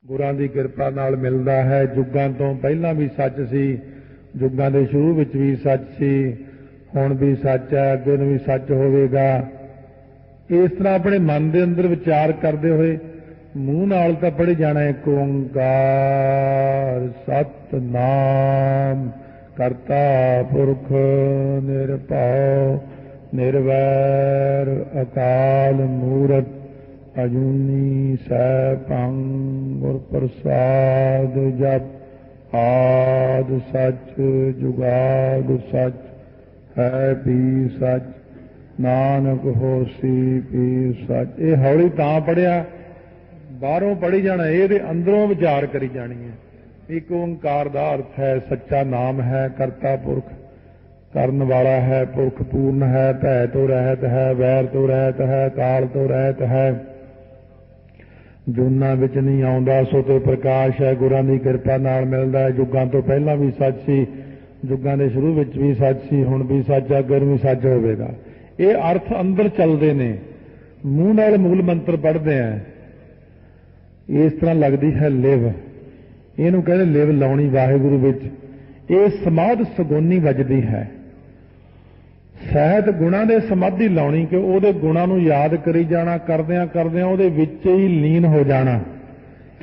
ਗੁਰਾਂ ਦੀ ਕਿਰਪਾ ਨਾਲ ਮਿਲਦਾ ਹੈ। ਯੁੱਗਾਂ ਤੋਂ ਪਹਿਲਾਂ ਵੀ ਸੱਚ ਸੀ, ਯੁੱਗਾਂ ਦੇ ਸ਼ੁਰੂ ਵਿੱਚ ਵੀ ਸੱਚ ਸੀ, ਹੁਣ ਵੀ ਸੱਚ ਹੈ, ਅੱਗੇ ਨੂੰ ਵੀ ਸੱਚ ਹੋਵੇਗਾ। ਇਸ ਤਰ੍ਹਾਂ ਆਪਣੇ ਮਨ ਦੇ ਅੰਦਰ ਵਿਚਾਰ ਕਰਦੇ ਹੋਏ ਮੂੰਹ ਨਾਲ ਤਾਂ ਪੜ੍ਹੀ ਜਾਣਾ ਏਕ ਓੰਕਾਰ ਸਤਿਨਾਮ ਕਰਤਾ ਪੁਰਖ ਨਿਰਭਉ ਨਿਰਵੈਰ ਅਕਾਲ ਮੂਰਤ ਅਜੂਨੀ ਸੈਭੰ ਗੁਰ ਪ੍ਰਸਾਦ ਜਪ ਆਦਿ ਸੱਚ ਜੁਗਾਦਿ ਸੱਚ ਹੈ ਵੀ ਸੱਚ ਨਾਨਕ ਹੋਸੀ ਵੀ ਸੱਚ। ਇਹ ਹੌਲੀ ਤਾਂ ਪੜਿਆ, ਬਾਹਰੋਂ ਪੜ੍ਹੀ ਜਾਣਾ, ਇਹਦੇ ਅੰਦਰੋਂ ਵਿਚਾਰ ਕਰੀ ਜਾਣੀ ਹੈ। ਇੱਕ ਓੰਕਾਰ ਦਾ ਅਰਥ ਹੈ ਸੱਚਾ ਨਾਮ ਹੈ, ਕਰਤਾ ਪੁਰਖ ਕਰਨ ਵਾਲਾ ਹੈ, ਪੁਰਖ ਪੂਰਨ ਹੈ, ਭੈ ਤੋਂ ਰਹਿਤ ਹੈ, ਵੈਰ ਤੋਂ ਰਹਿਤ ਹੈ, ਕਾਲ ਤੋਂ ਰਹਿਤ ਹੈ, ਜੂਨਾਂ ਵਿੱਚ ਨਹੀਂ ਆਉਂਦਾ, ਸੋ ਤੇ ਪ੍ਰਕਾਸ਼ ਹੈ, ਗੁਰਾਂ ਦੀ ਕਿਰਪਾ ਨਾਲ ਮਿਲਦਾ ਹੈ। ਯੁੱਗਾਂ ਤੋਂ ਪਹਿਲਾਂ ਵੀ ਸੱਚ ਸੀ, ਯੁੱਗਾਂ ਦੇ ਸ਼ੁਰੂ ਵਿੱਚ ਵੀ ਸੱਚ ਸੀ, ਹੁਣ ਵੀ ਸੱਚ ਹੈ, ਅੱਗੇ ਵੀ ਸੱਚ ਹੋਵੇਗਾ। ਇਹ ਅਰਥ ਅੰਦਰ ਚੱਲਦੇ ਨੇ, ਮੂੰਹ ਨਾਲ ਮੂਲ ਮੰਤਰ ਪੜ੍ਹਦੇ ਆ। ਇਸ ਤਰ੍ਹਾਂ ਲੱਗਦੀ ਹੈ ਲਿਵ, ਇਹਨੂੰ ਕਹਿੰਦੇ ਲਿਵ ਲਾਉਣੀ ਵਾਹਿਗੁਰੂ ਵਿੱਚ। ਇਹ ਸਮਾਧ ਸਗੋਨੀ ਵੱਜਦੀ ਹੈ। ਸਹਿਤ ਗੁਣਾਂ ਦੇ ਸਮਾਧੀ ਲਾਉਣੀ ਕਿ ਉਹਦੇ ਗੁਣਾਂ ਨੂੰ ਯਾਦ ਕਰੀ ਜਾਣਾ, ਕਰਦਿਆਂ ਕਰਦਿਆਂ ਉਹਦੇ ਵਿੱਚ ਹੀ ਲੀਨ ਹੋ ਜਾਣਾ।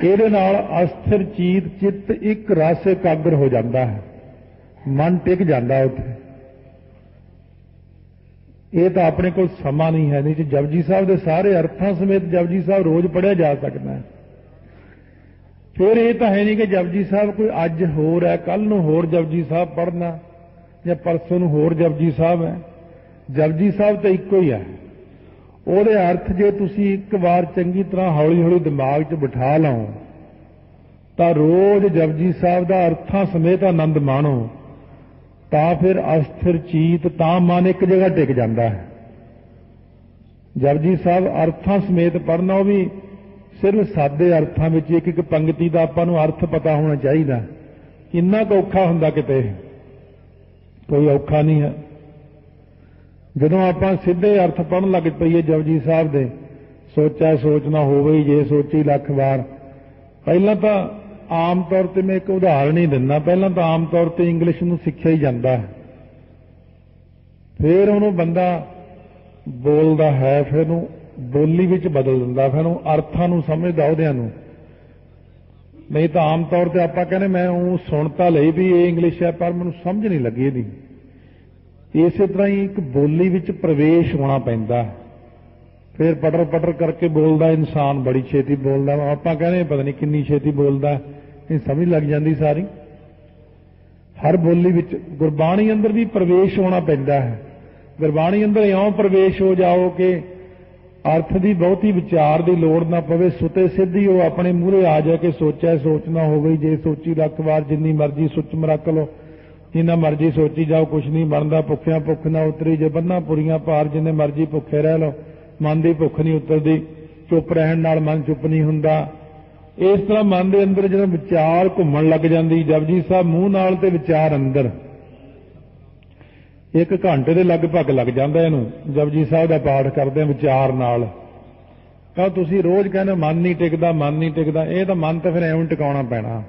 ਇਹਦੇ ਨਾਲ ਅਸਥਿਰ ਚਿੱਤ ਇੱਕ ਰਸ ਇਕਾਗਰ ਹੋ ਜਾਂਦਾ ਹੈ, ਮਨ ਟਿਕ ਜਾਂਦਾ ਉੱਥੇ। ਇਹ ਤਾਂ ਆਪਣੇ ਕੋਲ ਸਮਾਂ ਨਹੀਂ ਹੈ, ਨਹੀਂ ਤੇ ਜਪਜੀ ਸਾਹਿਬ ਦੇ ਸਾਰੇ ਅਰਥਾਂ ਸਮੇਤ ਜਪਜੀ ਸਾਹਿਬ ਰੋਜ਼ ਪੜ੍ਹਿਆ ਜਾ ਸਕਦਾ ਹੈ। ਫਿਰ ਇਹ ਤਾਂ ਹੈ ਨਹੀਂ ਕਿ ਜਪਜੀ ਸਾਹਿਬ ਕੋਈ ਅੱਜ ਹੋਰ ਹੈ, ਕੱਲ ਨੂੰ ਹੋਰ ਜਪਜੀ ਸਾਹਿਬ ਪੜ੍ਹਨਾ, ਜਾਂ ਪਰਸੋਂ ਨੂੰ ਹੋਰ ਜਪਜੀ ਸਾਹਿਬ ਹੈ। ਜਪਜੀ ਸਾਹਿਬ ਤਾਂ ਇੱਕੋ ਹੀ ਹੈ। ਉਹਦੇ ਅਰਥ ਜੇ ਤੁਸੀਂ ਇੱਕ ਵਾਰ ਚੰਗੀ ਤਰ੍ਹਾਂ ਹੌਲੀ ਹੌਲੀ ਦਿਮਾਗ 'ਚ ਬਿਠਾ ਲਓ ਤਾਂ ਰੋਜ਼ ਜਪਜੀ ਸਾਹਿਬ ਦਾ ਅਰਥਾਂ ਸਮੇਤ ਆਨੰਦ ਮਾਣੋ, ਤਾਂ ਫਿਰ ਅਸਥਿਰ ਚੀਤ, ਤਾਂ ਮਨ ਇੱਕ ਜਗ੍ਹਾ ਟਿਕ ਜਾਂਦਾ ਹੈ। ਜਪਜੀ ਸਾਹਿਬ ਅਰਥਾਂ ਸਮੇਤ ਪੜ੍ਹਨਾ, ਉਹ ਵੀ ਸਿਰਫ ਸਾਦੇ ਅਰਥਾਂ ਵਿੱਚ, ਇੱਕ ਇੱਕ ਪੰਕਤੀ ਦਾ ਆਪਾਂ ਨੂੰ ਅਰਥ ਪਤਾ ਹੋਣਾ ਚਾਹੀਦਾ। ਕਿੰਨਾ ਕੁ ਔਖਾ ਹੁੰਦਾ, ਕਿਤੇ ਕੋਈ ਔਖਾ ਨਹੀਂ ਹੈ। ਜਦੋਂ ਆਪਾਂ ਸਿੱਧੇ ਅਰਥ ਪੜ੍ਹਨ ਲੱਗ ਪਈਏ ਜਪਜੀ ਸਾਹਿਬ ਦੇ, ਸੋਚਿਆ ਸੋਚਣਾ ਹੋਵੇ ਜੇ ਸੋਚੀ ਲੱਖ ਵਾਰ। ਪਹਿਲਾਂ ਤਾਂ ਆਮ ਤੌਰ ਤੇ ਮੈਂ ਇੱਕ ਉਦਾਹਰਣ ਹੀ ਦਿੰਦਾ, ਪਹਿਲਾਂ ਤਾਂ ਆਮ ਤੌਰ ਤੇ ਇੰਗਲਿਸ਼ ਨੂੰ ਸਿੱਖਿਆ ਹੀ ਜਾਂਦਾ ਹੈ, ਫਿਰ ਉਹਨੂੰ ਬੰਦਾ ਬੋਲਦਾ ਹੈ, ਫਿਰ ਉਹਨੂੰ ਬੋਲੀ ਵਿੱਚ ਬਦਲ ਦਿੰਦਾ, ਫਿਰ ਉਹ ਅਰਥਾਂ ਨੂੰ ਸਮਝਦਾ ਉਹਦਿਆਂ ਨੂੰ। ਨਹੀਂ ਤਾਂ ਆਮ ਤੌਰ ਤੇ ਆਪਾਂ ਕਹਿੰਦੇ ਮੈਂ ਉਹ ਸੁਣ ਤਾਂ ਲਈ ਵੀ ਇਹ ਇੰਗਲਿਸ਼ ਹੈ, ਪਰ ਮੈਨੂੰ ਸਮਝ ਨਹੀਂ ਲੱਗੀ ਇਹਦੀ। ਇਸੇ ਤਰ੍ਹਾਂ ਹੀ ਇੱਕ ਬੋਲੀ ਵਿੱਚ ਪ੍ਰਵੇਸ਼ ਹੋਣਾ ਪੈਂਦਾ, ਫਿਰ ਪਟਰ ਪਟਰ ਕਰਕੇ ਬੋਲਦਾ ਇਨਸਾਨ, ਬੜੀ ਛੇਤੀ ਬੋਲਦਾ। ਆਪਾਂ ਕਹਿੰਦੇ ਪਤਾ ਨਹੀਂ ਕਿੰਨੀ ਛੇਤੀ ਬੋਲਦਾ, ਇਹ ਸਮਝ ਲੱਗ ਜਾਂਦੀ ਸਾਰੀ। ਹਰ ਬੋਲੀ ਵਿੱਚ ਗੁਰਬਾਣੀ ਅੰਦਰ ਵੀ ਪ੍ਰਵੇਸ਼ ਹੋਣਾ ਪੈਂਦਾ ਹੈ। ਗੁਰਬਾਣੀ ਅੰਦਰ ਇਉਂ ਪ੍ਰਵੇਸ਼ ਹੋ ਜਾਓ ਕਿ ਅਰਥ ਦੀ ਬਹੁਤੀ ਵਿਚਾਰ ਦੀ ਲੋੜ ਨਾ ਪਵੇ, ਸੁਤੇ ਸਿੱਧੀ ਉਹ ਆਪਣੇ ਮੂਹਰੇ ਆ ਜਾ ਕੇ ਸੋਚਿਆ ਸੋਚਣਾ ਹੋਵੇ ਜੇ ਸੋਚੀ ਲੱਖ ਵਾਰ, ਜਿੰਨੀ ਮਰਜ਼ੀ ਸੁੱਚਮ ਰੱਖ ਲਓ, ਜਿੰਨਾ ਮਰਜ਼ੀ ਸੋਚੀ ਜਾਓ, ਕੁਛ ਨਹੀਂ ਬਣਦਾ। ਭੁੱਖਿਆਂ ਭੁੱਖ ਨਾ ਉਤਰੀ, ਜੇ ਬੰਨਾਂ ਪੁਰੀਆਂ ਭਾਰ, ਜਿੰਨੇ ਮਰਜ਼ੀ ਭੁੱਖੇ ਰਹਿ ਲਓ, ਮਨ ਦੀ ਭੁੱਖ ਨਹੀਂ ਉਤਰਦੀ। ਚੁੱਪ ਰਹਿਣ ਨਾਲ ਮਨ ਚੁੱਪ ਨਹੀਂ ਹੁੰਦਾ। ਇਸ ਤਰ੍ਹਾਂ ਮਨ ਦੇ ਅੰਦਰ ਜਦੋਂ ਵਿਚਾਰ ਘੁੰਮਣ ਲੱਗ ਜਾਂਦੀ, ਜਪਜੀ ਸਾਹਿਬ ਮੂੰਹ ਨਾਲ ਤੇ ਵਿਚਾਰ ਅੰਦਰ, 1 ਘੰਟੇ ਦੇ ਲਗਭਗ ਲੱਗ ਜਾਂਦਾ ਇਹਨੂੰ ਜਪਜੀ ਸਾਹਿਬ ਦਾ ਪਾਠ ਕਰਦੇ ਵਿਚਾਰ ਨਾਲ। ਤਾਂ ਤੁਸੀਂ ਰੋਜ਼ ਕਹਿੰਦੇ ਮਨ ਨਹੀਂ ਟਿਕਦਾ, ਮਨ ਨਹੀਂ ਟਿਕਦਾ, ਇਹ ਤਾਂ ਮਨ ਤਾਂ ਫਿਰ ਐਵੇਂ ਟਿਕਾਉਣਾ ਪੈਣਾ।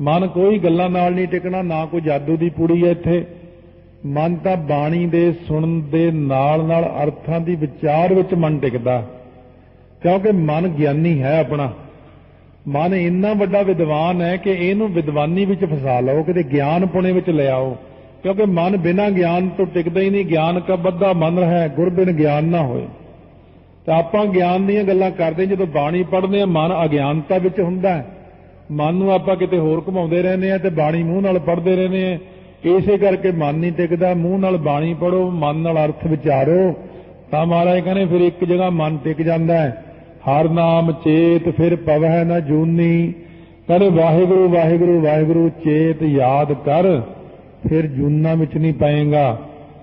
ਮਨ ਕੋਈ ਗੱਲਾਂ ਨਾਲ ਨਹੀਂ ਟਿਕਣਾ, ਨਾ ਕੋਈ ਜਾਦੂ ਦੀ ਪੂੜੀ ਹੈ ਇੱਥੇ। ਮਨ ਤਾਂ ਬਾਣੀ ਦੇ ਸੁਣਨ ਦੇ ਨਾਲ ਨਾਲ ਅਰਥਾਂ ਦੀ ਵਿਚਾਰ ਵਿੱਚ ਮਨ ਟਿਕਦਾ, ਕਿਉਂਕਿ ਮਨ ਗਿਆਨੀ ਹੈ ਆਪਣਾ। ਮਨ ਇੰਨਾ ਵੱਡਾ ਵਿਦਵਾਨ ਹੈ ਕਿ ਇਹਨੂੰ ਵਿਦਵਾਨੀ ਵਿੱਚ ਫਸਾ ਲਓ, ਕਿਤੇ ਗਿਆਨ ਪੁਣੇ ਵਿੱਚ ਲੈ ਆਓ, ਕਿਉਂਕਿ ਮਨ ਬਿਨਾਂ ਗਿਆਨ ਤੋਂ ਟਿਕਦਾ ਹੀ ਨਹੀਂ। ਗਿਆਨ ਕਾ ਬੱਧਾ ਮਨ ਹੈ, ਗੁਰ ਬਿਨ ਗਿਆਨ ਨਾ ਹੋਏ। ਤਾਂ ਆਪਾਂ ਗਿਆਨ ਦੀਆਂ ਗੱਲਾਂ ਕਰਦੇ, ਜਦੋਂ ਬਾਣੀ ਪੜ੍ਹਦੇ ਹਾਂ ਮਨ ਅਗਿਆਨਤਾ ਵਿੱਚ ਹੁੰਦਾ ਹੈ। ਮਨ ਨੂੰ ਆਪਾਂ ਕਿਤੇ ਹੋਰ ਘੁਮਾਉਂਦੇ ਰਹਿੰਦੇ ਹਾਂ ਤੇ ਬਾਣੀ ਮੂੰਹ ਨਾਲ ਪੜ੍ਹਦੇ ਰਹਿੰਦੇ ਹਾਂ। ਇਸੇ ਕਰਕੇ ਮਨ ਨਹੀਂ ਟਿਕਦਾ। ਮੂੰਹ ਨਾਲ ਬਾਣੀ ਪੜ੍ਹੋ, ਮਨ ਨਾਲ ਅਰਥ ਵਿਚਾਰੋ, ਤਾਂ ਮਹਾਰਾਜ ਕਹਿੰਦੇ ਫਿਰ ਇੱਕ ਜਗ੍ਹਾ ਮਨ ਟਿਕ ਜਾਂਦਾ ਹੈ। ਹਰ ਨਾਮ ਚੇਤ ਫਿਰ ਪਵਹਿ ਨਾ ਜੂਨੀ, ਕਹਿੰਦੇ ਵਾਹਿਗੁਰੂ ਵਾਹਿਗੁਰੂ ਵਾਹਿਗੁਰੂ ਚੇਤ ਯਾਦ ਕਰ, ਫਿਰ ਜੂਨਾਂ ਵਿੱਚ ਨਹੀਂ ਪਏਗਾ।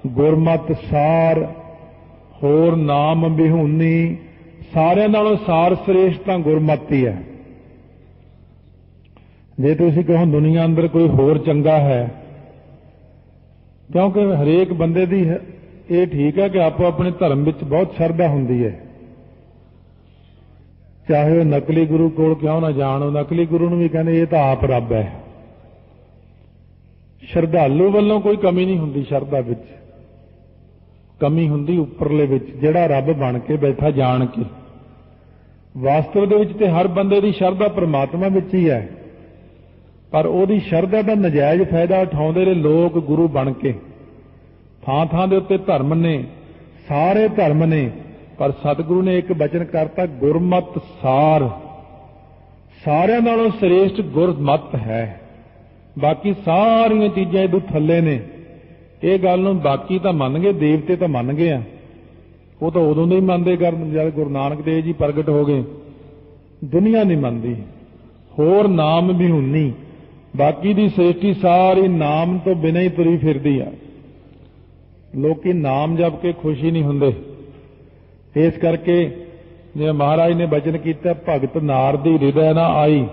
ਗੁਰਮਤਿ ਸਾਰ ਹੋਰ ਨਾਮ ਬਿਹੂਨੀ, ਸਾਰਿਆਂ ਨਾਲੋਂ ਸਾਰ ਸ੍ਰੇਸ਼ਟ ਤਾਂ ਗੁਰਮਤਿ ਹੈ। ਜੇ ਤੁਸੀਂ ਕਹੋ ਦੁਨੀਆ ਅੰਦਰ ਕੋਈ ਹੋਰ ਚੰਗਾ ਹੈ, ਕਿਉਂਕਿ ਹਰੇਕ ਬੰਦੇ ਦੀ ਇਹ ਠੀਕ ਹੈ ਕਿ ਆਪੋ ਆਪਣੇ ਧਰਮ ਵਿੱਚ ਬਹੁਤ ਸ਼ਰਧਾ ਹੁੰਦੀ ਹੈ। ਚਾਹੇ ਉਹ ਨਕਲੀ ਗੁਰੂ ਕੋਲ ਕਿਉਂ ਨਾ ਜਾਣ, ਉਹ ਨਕਲੀ ਗੁਰੂ ਨੂੰ ਵੀ ਕਹਿੰਦੇ ਇਹ ਤਾਂ ਆਪ ਰੱਬ ਹੈ। ਸ਼ਰਧਾਲੂ ਵੱਲੋਂ ਕੋਈ ਕਮੀ ਨਹੀਂ ਹੁੰਦੀ, ਸ਼ਰਧਾ ਵਿੱਚ ਕਮੀ ਹੁੰਦੀ ਉੱਪਰਲੇ ਵਿੱਚ, ਜਿਹੜਾ ਰੱਬ ਬਣ ਕੇ ਬੈਠਾ ਜਾਣ ਕੇ। ਵਾਸਤਵ ਦੇ ਵਿੱਚ ਤੇ ਹਰ ਬੰਦੇ ਦੀ ਸ਼ਰਧਾ ਪ੍ਰਮਾਤਮਾ ਵਿੱਚ ਹੀ ਹੈ, ਪਰ ਉਹਦੀ ਸ਼ਰਧਾ ਦਾ ਨਜਾਇਜ਼ ਫਾਇਦਾ ਉਠਾਉਂਦੇ ਨੇ ਲੋਕ ਗੁਰੂ ਬਣ ਕੇ। ਥਾਂ ਥਾਂ ਦੇ ਉੱਤੇ ਧਰਮ ਨੇ, ਸਾਰੇ ਧਰਮ ਨੇ, ਪਰ ਸਤਿਗੁਰੂ ਨੇ ਇੱਕ ਬਚਨ ਕਰਤਾ, ਗੁਰਮਤਿ ਸਾਰ। ਸਾਰਿਆਂ ਨਾਲੋਂ ਸ੍ਰੇਸ਼ਟ ਗੁਰਮਤਿ ਹੈ, ਬਾਕੀ ਸਾਰੀਆਂ ਚੀਜ਼ਾਂ ਇਹਦੋਂ ਥੱਲੇ ਨੇ। ਇਹ ਗੱਲ ਨੂੰ ਬਾਕੀ ਤਾਂ ਮੰਨ ਗਏ, ਦੇਵਤੇ ਤਾਂ ਮੰਨ ਗਏ ਆ, ਉਹ ਤਾਂ ਉਦੋਂ ਦੇ ਹੀ ਮੰਨਦੇ ਕਰਨ ਜਦ ਗੁਰੂ ਨਾਨਕ ਦੇਵ ਜੀ ਪ੍ਰਗਟ ਹੋ ਗਏ। ਦੁਨੀਆ ਨਹੀਂ ਮੰਨਦੀ, ਹੋਰ ਨਾਮ ਵੀ ਹੁੰਨੀ, ਬਾਕੀ ਦੀ ਸ੍ਰਿਸ਼ਟੀ ਸਾਰੀ ਨਾਮ ਤੋਂ ਬਿਨਾਂ ਹੀ ਤੁਰੀ ਫਿਰਦੀ ਆ। ਲੋਕੀ ਨਾਮ ਜਪ ਕੇ ਖੁਸ਼ੀ ਨਹੀਂ ਹੁੰਦੇ। ਇਸ ਕਰਕੇ ਜਿਵੇਂ ਮਹਾਰਾਜ ਨੇ ਬਚਨ ਕੀਤਾ, ਭਗਤ ਨਾਰਦੀ ਹਿਰਦੈ ਨਾ ਆਈ।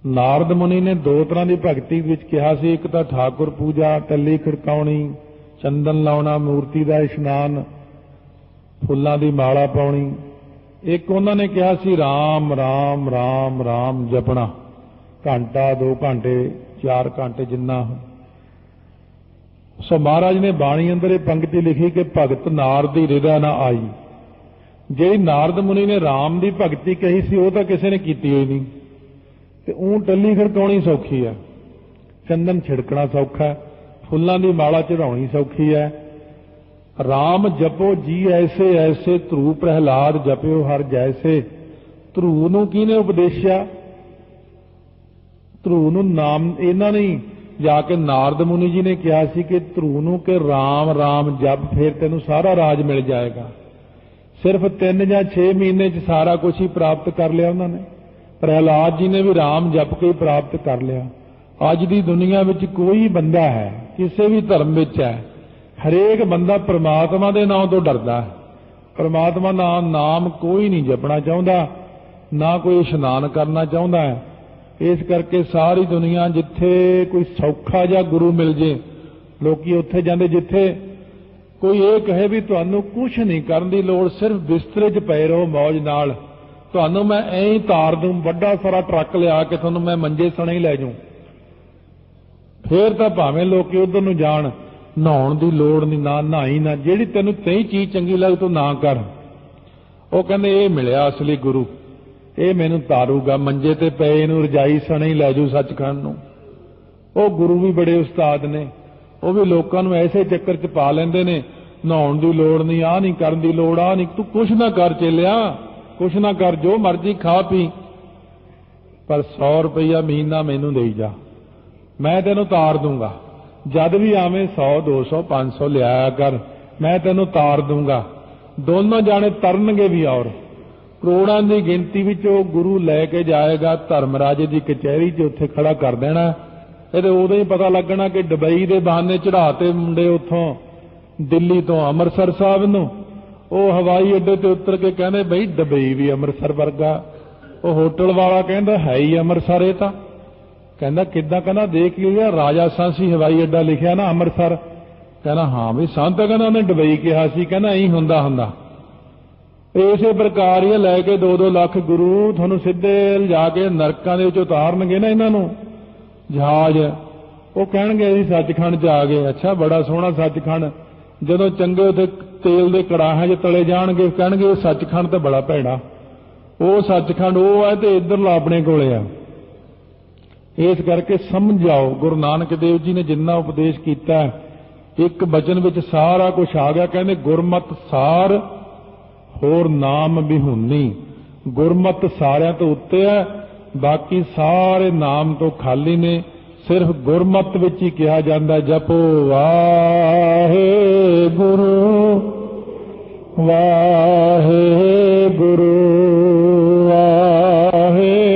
ਨਾਰਦ ਮੁਨੀ ਨੇ ਦੋ ਤਰ੍ਹਾਂ ਦੀ ਭਗਤੀ ਵਿੱਚ ਕਿਹਾ ਸੀ, ਇੱਕ ਤਾਂ ਠਾਕੁਰ ਪੂਜਾ, ਟੱਲੀ ਖੜਕਾਉਣੀ, ਚੰਦਨ ਲਾਉਣਾ, ਮੂਰਤੀ ਦਾ ਇਸ਼ਨਾਨ, ਫੁੱਲਾਂ ਦੀ ਮਾਲਾ ਪਾਉਣੀ। ਇੱਕ ਉਹਨਾਂ ਨੇ ਕਿਹਾ ਸੀ ਰਾਮ ਰਾਮ ਰਾਮ ਰਾਮ ਜਪਣਾ, ਘੰਟਾ 2 ਘੰਟੇ 4 ਘੰਟੇ ਜਿੰਨਾ। ਸੋ ਮਹਾਰਾਜ ਨੇ ਬਾਣੀ ਅੰਦਰ ਇਹ ਪੰਕਤੀ ਲਿਖੀ ਕਿ ਭਗਤ ਨਾਰਦੀ ਹਿਰਦੈ ਨਾ ਆਈ। ਜਿਹੜੀ ਨਾਰਦ ਮੁਨੀ ਨੇ ਰਾਮ ਦੀ ਭਗਤੀ ਕਹੀ ਸੀ, ਉਹ ਤਾਂ ਕਿਸੇ ਨੇ ਕੀਤੀ ਹੋਈ ਨਹੀਂ। ਤੇ ਟੱਲੀ ਖੜਕਾਉਣੀ ਸੌਖੀ ਹੈ, ਚੰਦਨ ਛਿੜਕਣਾ ਸੌਖਾ ਹੈ, ਫੁੱਲਾਂ ਦੀ ਮਾਲਾ ਚੜਾਉਣੀ ਸੌਖੀ ਹੈ। ਰਾਮ ਜਪੋ ਜੀ ਐਸੇ ਐਸੇ, ਧਰੂ ਪ੍ਰਹਿਲਾਦ ਜਪਿਓ ਹਰ ਜੈਸੇ। ਧਰੂ ਨੂੰ ਕਿਹਨੇ ਉਪਦੇਸ਼ਿਆ? ਧਰੂ ਨੂੰ ਨਾਮ ਇਹਨਾਂ ਨੇ ਜਾ ਕੇ ਨਾਰਦ ਮੁਨੀ ਜੀ ਨੇ ਕਿਹਾ ਸੀ ਕਿ ਧਰੂ ਨੂੰ ਕਿ ਰਾਮ ਰਾਮ ਜਪ, ਫਿਰ ਤੈਨੂੰ ਸਾਰਾ ਰਾਜ ਮਿਲ ਜਾਏਗਾ। ਸਿਰਫ 3 ਜਾਂ 6 ਮਹੀਨੇ 'ਚ ਸਾਰਾ ਕੁਝ ਹੀ ਪ੍ਰਾਪਤ ਕਰ ਲਿਆ ਉਹਨਾਂ ਨੇ। ਪ੍ਰਹਿਲਾਦ ਜੀ ਨੇ ਵੀ ਰਾਮ ਜਪ ਕੇ ਪ੍ਰਾਪਤ ਕਰ ਲਿਆ। ਅੱਜ ਦੀ ਦੁਨੀਆ ਵਿੱਚ ਕੋਈ ਬੰਦਾ ਹੈ, ਕਿਸੇ ਵੀ ਧਰਮ ਵਿੱਚ ਹੈ, ਹਰੇਕ ਬੰਦਾ ਪ੍ਰਮਾਤਮਾ ਦੇ ਨਾਮ ਤੋਂ ਡਰਦਾ ਹੈ। ਪ੍ਰਮਾਤਮਾ ਦਾ ਨਾਮ ਕੋਈ ਨਹੀਂ ਜਪਣਾ ਚਾਹੁੰਦਾ, ਨਾ ਕੋਈ ਇਸ਼ਨਾਨ ਕਰਨਾ ਚਾਹੁੰਦਾ ਹੈ। ਇਸ ਕਰਕੇ ਸਾਰੀ ਦੁਨੀਆ ਜਿੱਥੇ ਕੋਈ ਸੌਖਾ ਜਿਹਾ ਗੁਰੂ ਮਿਲ ਜੇ, ਲੋਕੀ ਉੱਥੇ ਜਾਂਦੇ। ਜਿੱਥੇ ਕੋਈ ਇਹ ਕਹੇ ਵੀ ਤੁਹਾਨੂੰ ਕੁਝ ਨਹੀਂ ਕਰਨ ਦੀ ਲੋੜ, ਸਿਰਫ ਬਿਸਤਰੇ 'ਚ ਪਏ ਰਹੋ ਮੌਜ ਨਾਲ, ਤੁਹਾਨੂੰ ਮੈਂ ਐਂ ਹੀ ਤਾਰ ਦੂੰ, ਵੱਡਾ ਸਾਰਾ ਟਰੱਕ ਲਿਆ ਕੇ ਤੁਹਾਨੂੰ ਮੈਂ ਮੰਜੇ ਸਣੇ ਹੀ ਲੈ ਜਾਊਂ, ਫੇਰ ਤਾਂ ਭਾਵੇਂ ਲੋਕੀ ਉਧਰ ਨੂੰ ਜਾਣ। ਨਹਾਉਣ ਦੀ ਲੋੜ ਨਹੀਂ, ਨਾ ਨਹਾਈ ਨਾ, ਜਿਹੜੀ ਤੈਨੂੰ ਤੇਈ ਚੀਜ਼ ਚੰਗੀ ਲੱਗ ਤੂੰ ਨਾ ਕਰ। ਉਹ ਕਹਿੰਦੇ ਇਹ ਮਿਲਿਆ ਅਸਲੀ ਗੁਰੂ, ਇਹ ਮੈਨੂੰ ਤਾਰੂਗਾ, ਮੰਜੇ ਤੇ ਪਏ ਇਹਨੂੰ ਰਜਾਈ ਸਣੇ ਹੀ ਲੈ ਜੂ ਸੱਚਖੰਡ ਨੂੰ। ਉਹ ਗੁਰੂ ਵੀ ਬੜੇ ਉਸਤਾਦ ਨੇ, ਉਹ ਵੀ ਲੋਕਾਂ ਨੂੰ ਐਸੇ ਚੱਕਰ 'ਚ ਪਾ ਲੈਂਦੇ ਨੇ, ਨਹਾਉਣ ਦੀ ਲੋੜ ਨਹੀਂ, ਆਹ ਨਹੀਂ ਕਰਨ ਦੀ ਲੋੜ, ਆਹ ਨਹੀਂ, ਤੂੰ ਕੁਛ ਨਾ ਕਰ ਚੇਲਿਆ, ਕੁਛ ਨਾ ਕਰ, ਜੋ ਮਰਜ਼ੀ ਖਾ ਪੀ, ਪਰ 100 ਰੁਪਈਆ ਮਹੀਨਾ ਮੈਨੂੰ ਦੇਈ ਜਾ, ਮੈਂ ਤੈਨੂੰ ਤਾਰ ਦੂੰਗਾ। ਜਦ ਵੀ ਆਵੇਂ 100 200 500 ਲਿਆਇਆ ਕਰ, ਮੈਂ ਤੈਨੂੰ ਤਾਰ ਦੂੰਗਾ। ਦੋਨੋਂ ਜਾਣੇ ਤਰਨਗੇ ਵੀ, ਔਰ ਕਰੋੜਾਂ ਦੀ ਗਿਣਤੀ ਵਿੱਚ ਉਹ ਗੁਰੂ ਲੈ ਕੇ ਜਾਏਗਾ ਧਰਮਰਾਜੇ ਦੀ ਕਚਹਿਰੀ 'ਚ, ਉੱਥੇ ਖੜਾ ਕਰ ਦੇਣਾ। ਇਹਦੇ ਉਦੋਂ ਹੀ ਪਤਾ ਲੱਗਣਾ ਕਿ ਦੁਬਈ ਦੇ ਬਹਾਨੇ ਚੜਾਤੇ ਮੁੰਡੇ ਉੱਥੋਂ ਦਿੱਲੀ ਤੋਂ ਅੰਮ੍ਰਿਤਸਰ ਸਾਹਿਬ ਨੂੰ। ਉਹ ਹਵਾਈ ਅੱਡੇ ਤੇ ਉਤਰ ਕੇ ਕਹਿੰਦੇ ਬਈ ਦੁਬਈ ਵੀ ਅੰਮ੍ਰਿਤਸਰ ਵਰਗਾ। ਉਹ ਹੋਟਲ ਵਾਲਾ ਕਹਿੰਦਾ ਹੈ ਹੀ ਅੰਮ੍ਰਿਤਸਰ ਇਹ ਤਾਂ। ਕਹਿੰਦਾ ਕਿੱਦਾਂ? ਕਹਿੰਦਾ ਦੇਖ ਲਿਆ ਰਾਜਾ ਸਾਂਸੀ ਹਵਾਈ ਅੱਡਾ ਲਿਖਿਆ ਨਾ ਅੰਮ੍ਰਿਤਸਰ। ਕਹਿੰਦਾ ਹਾਂ ਵੀ ਸੰਤ ਕਹਿੰਦਾ ਉਹਨੇ ਦੁਬਈ ਕਿਹਾ ਸੀ। ਕਹਿੰਦਾ ਐਂ ਹੁੰਦਾ। ਇਸੇ ਪ੍ਰਕਾਰ ਹੀ ਲੈ ਕੇ 2-2 ਲੱਖ ਗੁਰੂ ਤੁਹਾਨੂੰ ਸਿੱਧੇ ਲਿਜਾ ਕੇ ਨਰਕਾਂ ਦੇ ਵਿੱਚ ਉਤਾਰਨਗੇ ਨਾ ਇਹਨਾਂ ਨੂੰ ਜਹਾਜ਼। ਉਹ ਕਹਿਣਗੇ ਅਸੀਂ ਸੱਚਖੰਡ 'ਚ ਆ ਗਏ। ਅੱਛਾ ਬੜਾ ਸੋਹਣਾ ਸੱਚਖੰਡ। ਜਦੋਂ ਚੰਗੇ ਉੱਥੇ ਤੇਲ ਦੇ ਕੜਾਹਾਂ 'ਚ ਤਲੇ ਜਾਣਗੇ ਕਹਿਣਗੇ ਉਹ ਸੱਚਖੰਡ ਤਾਂ ਬੜਾ ਭੈੜਾ। ਉਹ ਸੱਚਖੰਡ ਉਹ ਹੈ ਤੇ ਇੱਧਰਲਾ ਆਪਣੇ ਕੋਲੇ ਆ। ਇਸ ਕਰਕੇ ਸਮਝਾਓ, ਗੁਰੂ ਨਾਨਕ ਦੇਵ ਜੀ ਨੇ ਜਿੰਨਾ ਉਪਦੇਸ਼ ਕੀਤਾ ਇੱਕ ਬਚਨ ਵਿੱਚ ਸਾਰਾ ਕੁਝ ਆ ਗਿਆ। ਕਹਿੰਦੇ ਗੁਰਮਤਿ ਸਾਰ ਹੋਰ ਨਾਮ ਵਿਹੂਨੀ। ਗੁਰਮਤਿ ਸਾਰਿਆਂ ਤੋਂ ਉੱਤੇ ਹੈ, ਬਾਕੀ ਸਾਰੇ ਨਾਮ ਤੋਂ ਖਾਲੀ ਨੇ। ਸਿਰਫ ਗੁਰਮਤਿ ਵਿੱਚ ਹੀ ਕਿਹਾ ਜਾਂਦਾ ਜਪੋ ਵਾਹਿਗੁਰੂ ਵਾਹਿਗੁਰੂ ਵਾਹਿਗੁਰੂ।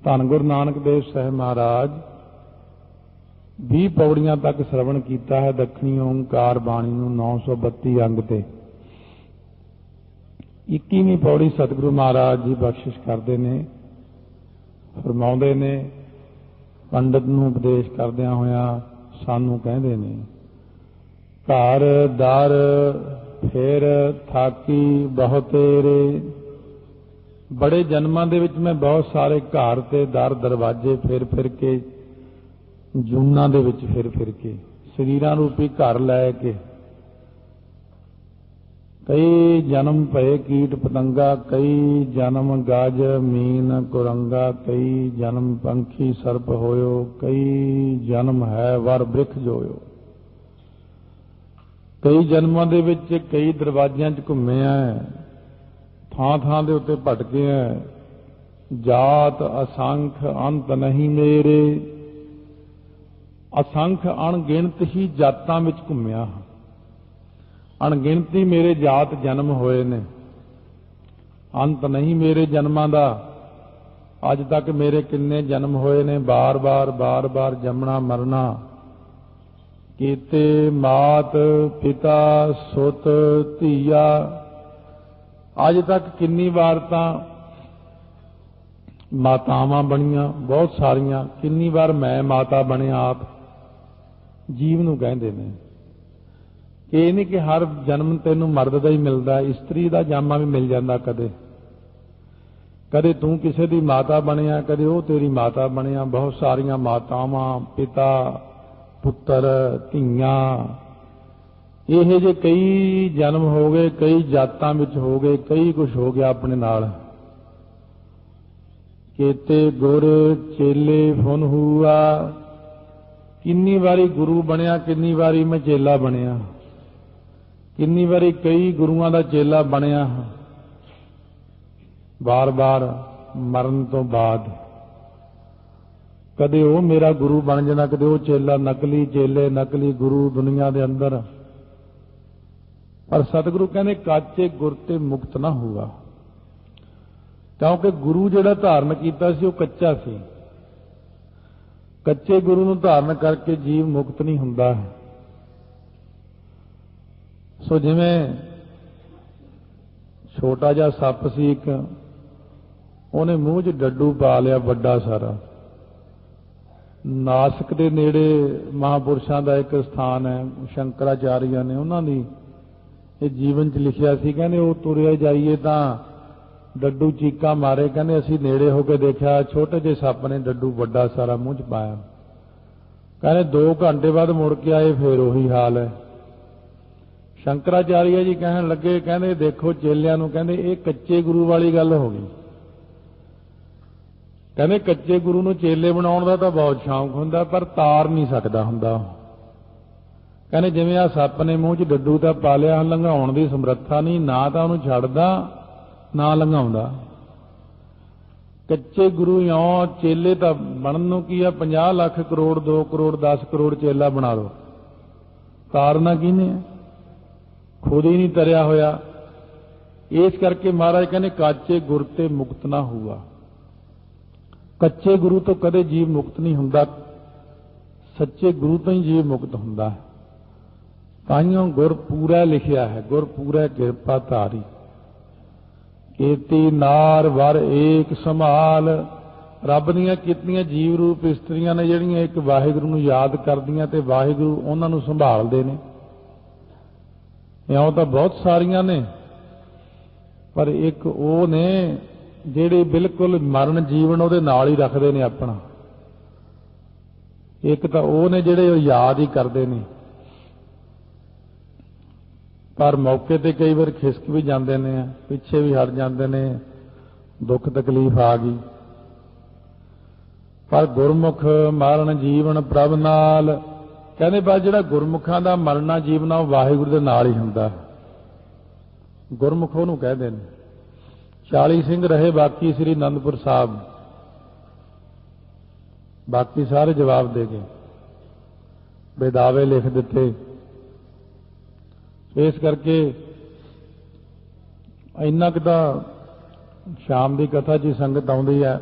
ਧੰਨ ਗੁਰੂ ਨਾਨਕ ਦੇਵ ਸਾਹਿਬ ਮਹਾਰਾਜ 20 ਪੌੜੀਆਂ ਤੱਕ ਸ਼ਰਵਣ ਕੀਤਾ ਹੈ ਦੱਖਣੀ ਓਂਕਾਰ ਬਾਣੀ ਨੂੰ 932 ਅੰਗ ਤੇ। 21ਵੀਂ ਪੌੜੀ ਸਤਿਗੁਰੂ ਮਹਾਰਾਜ ਜੀ ਬਖਸ਼ਿਸ਼ ਕਰਦੇ ਨੇ, ਫਰਮਾਉਂਦੇ ਨੇ ਪੰਡਤ ਨੂੰ ਉਪਦੇਸ਼ ਕਰਦਿਆਂ ਹੋਇਆਂ सानू कहंदे ने। घर दर फिर थाकी बहुतेरे। बड़े जन्मां दे विच मैं बहुत सारे घर ते दर दरवाजे फिर फिर के, जूनां दे विच फिर फिर के, शरीरां रूपी घर लै के, कई जन्म भये कीट पतंगा, कई जन्म गज मीन कुरंगा, कई जन्म पंखी सर्प होयो, कई जन्म है वर बृख जोयो। कई जन्मां दे विच कई दरवाजियां च घुम्मिया, थां थां दे उत्ते भटके है। जात असंख अंत नहीं मेरे। असंख अणगिणत ही जातां विच घुम्मिया, अणगिणती मेरे जात जन्म होए ने। अंत नहीं मेरे जन्मां दा। अज तक मेरे किन्ने जन्म होए ने, बार बार बार बार जमना मरना। कीते मात पिता सुत धीया। अज तक किन्नी बार तां मातावां बणियां बहुत सारियां, किन्नी बार मैं माता बनिया आप। जीव नूं कहंदे ने कि ये नहीं कि हर जन्म तैनूं मर्द दा ही मिलदा, इस्त्री दा जामा भी मिल जांदा। कदे कदे तूं किसी दी माता बनिया, कदे वो तेरी माता बनिया। बहुत सारियां मातावां, पिता, पुत्र, धीआं, इहे जे कई जन्म हो गए, कई जातां विच हो गए, कई कुछ हो गया अपने नाल। केते गुर चेले फुन हुआ। किन्नी वारी गुरु बनिया, किन्नी वारी मैं चेला बनिया, किन्नी वारी कई गुरुआं दा चेला बनिया। बार बार मरण तो बाद कदे वो मेरा गुरु बन जाना, कदे वो चेला। नकली चेले नकली गुरु दुनिया दे अंदर। पर सतगुरु कहने काचे गुर ते मुक्त ना हुआ, क्योंकि गुरु जिहड़ा धारण कीता सी वो कच्चा सी। कच्चे गुरु नूं धारण करके जीव मुक्त नहीं हुंदा है। सो जिवें छोटा जिहा सप सी एक, ਉਹਨੇ ਮੂੰਹ 'ਚ ਡੱਡੂ ਪਾ ਲਿਆ ਵੱਡਾ ਸਾਰਾ। ਨਾਸਿਕ ਦੇ ਨੇੜੇ ਮਹਾਂਪੁਰਸ਼ਾਂ ਦਾ ਇੱਕ ਸਥਾਨ ਹੈ, ਸ਼ੰਕਰਾਚਾਰੀਆ ਨੇ ਉਹਨਾਂ ਦੀ ਇਹ ਜੀਵਨ 'ਚ ਲਿਖਿਆ ਸੀ। ਕਹਿੰਦੇ ਉਹ ਤੁਰਿਆ ਜਾਈਏ ਤਾਂ ਡੱਡੂ ਚੀਕਾਂ ਮਾਰੇ। ਕਹਿੰਦੇ ਅਸੀਂ ਨੇੜੇ ਹੋ ਕੇ ਦੇਖਿਆ ਛੋਟੇ ਜਿਹੇ ਸੱਪ ਨੇ ਡੱਡੂ ਵੱਡਾ ਸਾਰਾ ਮੂੰਹ 'ਚ ਪਾਇਆ। ਕਹਿੰਦੇ 2 ਘੰਟੇ ਬਾਅਦ ਮੁੜ ਕੇ ਆਏ, ਫੇਰ ਉਹੀ ਹਾਲ ਹੈ। ਸ਼ੰਕਰਾਚਾਰੀਆ ਜੀ ਕਹਿਣ ਲੱਗੇ, ਕਹਿੰਦੇ ਦੇਖੋ ਚੇਲਿਆਂ ਨੂੰ, ਕਹਿੰਦੇ ਇਹ ਕੱਚੇ ਗੁਰੂ ਵਾਲੀ ਗੱਲ ਹੋ ਗਈ। ਕਹਿੰਦੇ ਕੱਚੇ ਗੁਰੂ ਨੂੰ ਚੇਲੇ ਬਣਾਉਣ ਦਾ ਤਾਂ ਬਹੁਤ ਸ਼ੌਂਕ ਹੁੰਦਾ, ਪਰ ਤਾਰ ਨਹੀਂ ਸਕਦਾ ਹੁੰਦਾ। ਕਹਿੰਦੇ ਜਿਵੇਂ ਆ ਸੱਪ ਨੇ ਮੂੰਹ 'ਚ ਡੱਡੂ ਤਾਂ ਪਾ ਲਿਆ, ਲੰਘਾਉਣ ਦੀ ਸਮਰੱਥਾ ਨਹੀਂ, ਨਾ ਤਾਂ ਉਹਨੂੰ ਛੱਡਦਾ ਨਾ ਲੰਘਾਉਂਦਾ। ਕੱਚੇ ਗੁਰੂ ਇਉਂ ਚੇਲੇ ਤਾਂ ਬਣਨ ਨੂੰ ਕੀ ਆ, 50 ਲੱਖ ਕਰੋੜ 2 ਕਰੋੜ 10 ਕਰੋੜ ਚੇਲਾ ਬਣਾ ਲਓ, ਤਾਰਨਾ ਕਿਹਨੇ? ਖੁਦ ਹੀ ਨਹੀਂ ਤਰਿਆ ਹੋਇਆ। ਇਸ ਕਰਕੇ ਮਹਾਰਾਜ ਕਹਿੰਦੇ ਕਾਚੇ ਗੁਰ ਤੇ ਮੁਕਤ ਨਾ ਹੁਆ। ਕੱਚੇ ਗੁਰੂ ਤੋਂ ਕਦੇ ਜੀਵ ਮੁਕਤ ਨਹੀਂ ਹੁੰਦਾ, ਸੱਚੇ ਗੁਰੂ ਤੋਂ ਹੀ ਜੀਵ ਮੁਕਤ ਹੁੰਦਾ ਹੈ। ਤਾਈਓਂ ਗੁਰ ਪੂਰਾ ਲਿਖਿਆ ਹੈ, ਗੁਰ ਪੂਰਾ ਕਿਰਪਾ ਧਾਰੀ। ਕੀਤੀ ਨਾਰ ਵਰ ਏਕ ਸੰਭਾਲ। ਰੱਬ ਦੀਆਂ ਕੀਤੀਆਂ ਜੀਵ ਰੂਪ ਇਸਤਰੀਆਂ ਨੇ ਜਿਹੜੀਆਂ ਇੱਕ ਵਾਹਿਗੁਰੂ ਨੂੰ ਯਾਦ ਕਰਦੀਆਂ ਤੇ ਵਾਹਿਗੁਰੂ ਉਹਨਾਂ ਨੂੰ ਸੰਭਾਲਦੇ ਨੇ। ਇਉਂ ਤਾਂ ਬਹੁਤ ਸਾਰੀਆਂ ਨੇ, ਪਰ ਇੱਕ ਉਹ ਨੇ ਜਿਹੜੇ ਬਿਲਕੁਲ ਮਰਨ ਜੀਵਨ ਉਹਦੇ ਨਾਲ ਹੀ ਰੱਖਦੇ ਨੇ ਆਪਣਾ। ਇੱਕ ਤਾਂ ਉਹ ਨੇ ਜਿਹੜੇ ਉਹ ਯਾਦ ਹੀ ਕਰਦੇ ਨੇ, ਪਰ ਮੌਕੇ ਤੇ ਕਈ ਵਾਰ ਖਿਸਕ ਵੀ ਜਾਂਦੇ ਨੇ, ਪਿੱਛੇ ਵੀ ਹਟ ਜਾਂਦੇ ਨੇ, ਦੁੱਖ ਤਕਲੀਫ ਆ ਗਈ। ਪਰ ਗੁਰਮੁਖ ਮਰਨ ਜੀਵਨ ਪ੍ਰਭ ਨਾਲ। ਕਹਿੰਦੇ ਬਸ ਜਿਹੜਾ ਗੁਰਮੁਖਾਂ ਦਾ ਮਰਨਾ ਜੀਵਨ ਉਹ ਵਾਹਿਗੁਰੂ ਦੇ ਨਾਲ ਹੀ ਹੁੰਦਾ। ਗੁਰਮੁਖ ਉਹਨੂੰ ਕਹਿੰਦੇ ਨੇ। 40 ਸਿੰਘ ਰਹੇ ਬਾਕੀ ਸ੍ਰੀ ਅਨੰਦਪੁਰ ਸਾਹਿਬ, ਬਾਕੀ ਸਾਰੇ ਜਵਾਬ ਦੇ ਗਏ, ਬੇਦਾਵੇ ਲਿਖ ਦਿੱਤੇ। ਇਸ ਕਰਕੇ ਇੰਨਾ ਕੁ ਤਾਂ ਸ਼ਾਮ ਦੀ ਕਥਾ 'ਚ ਸੰਗਤ ਆਉਂਦੀ ਹੈ।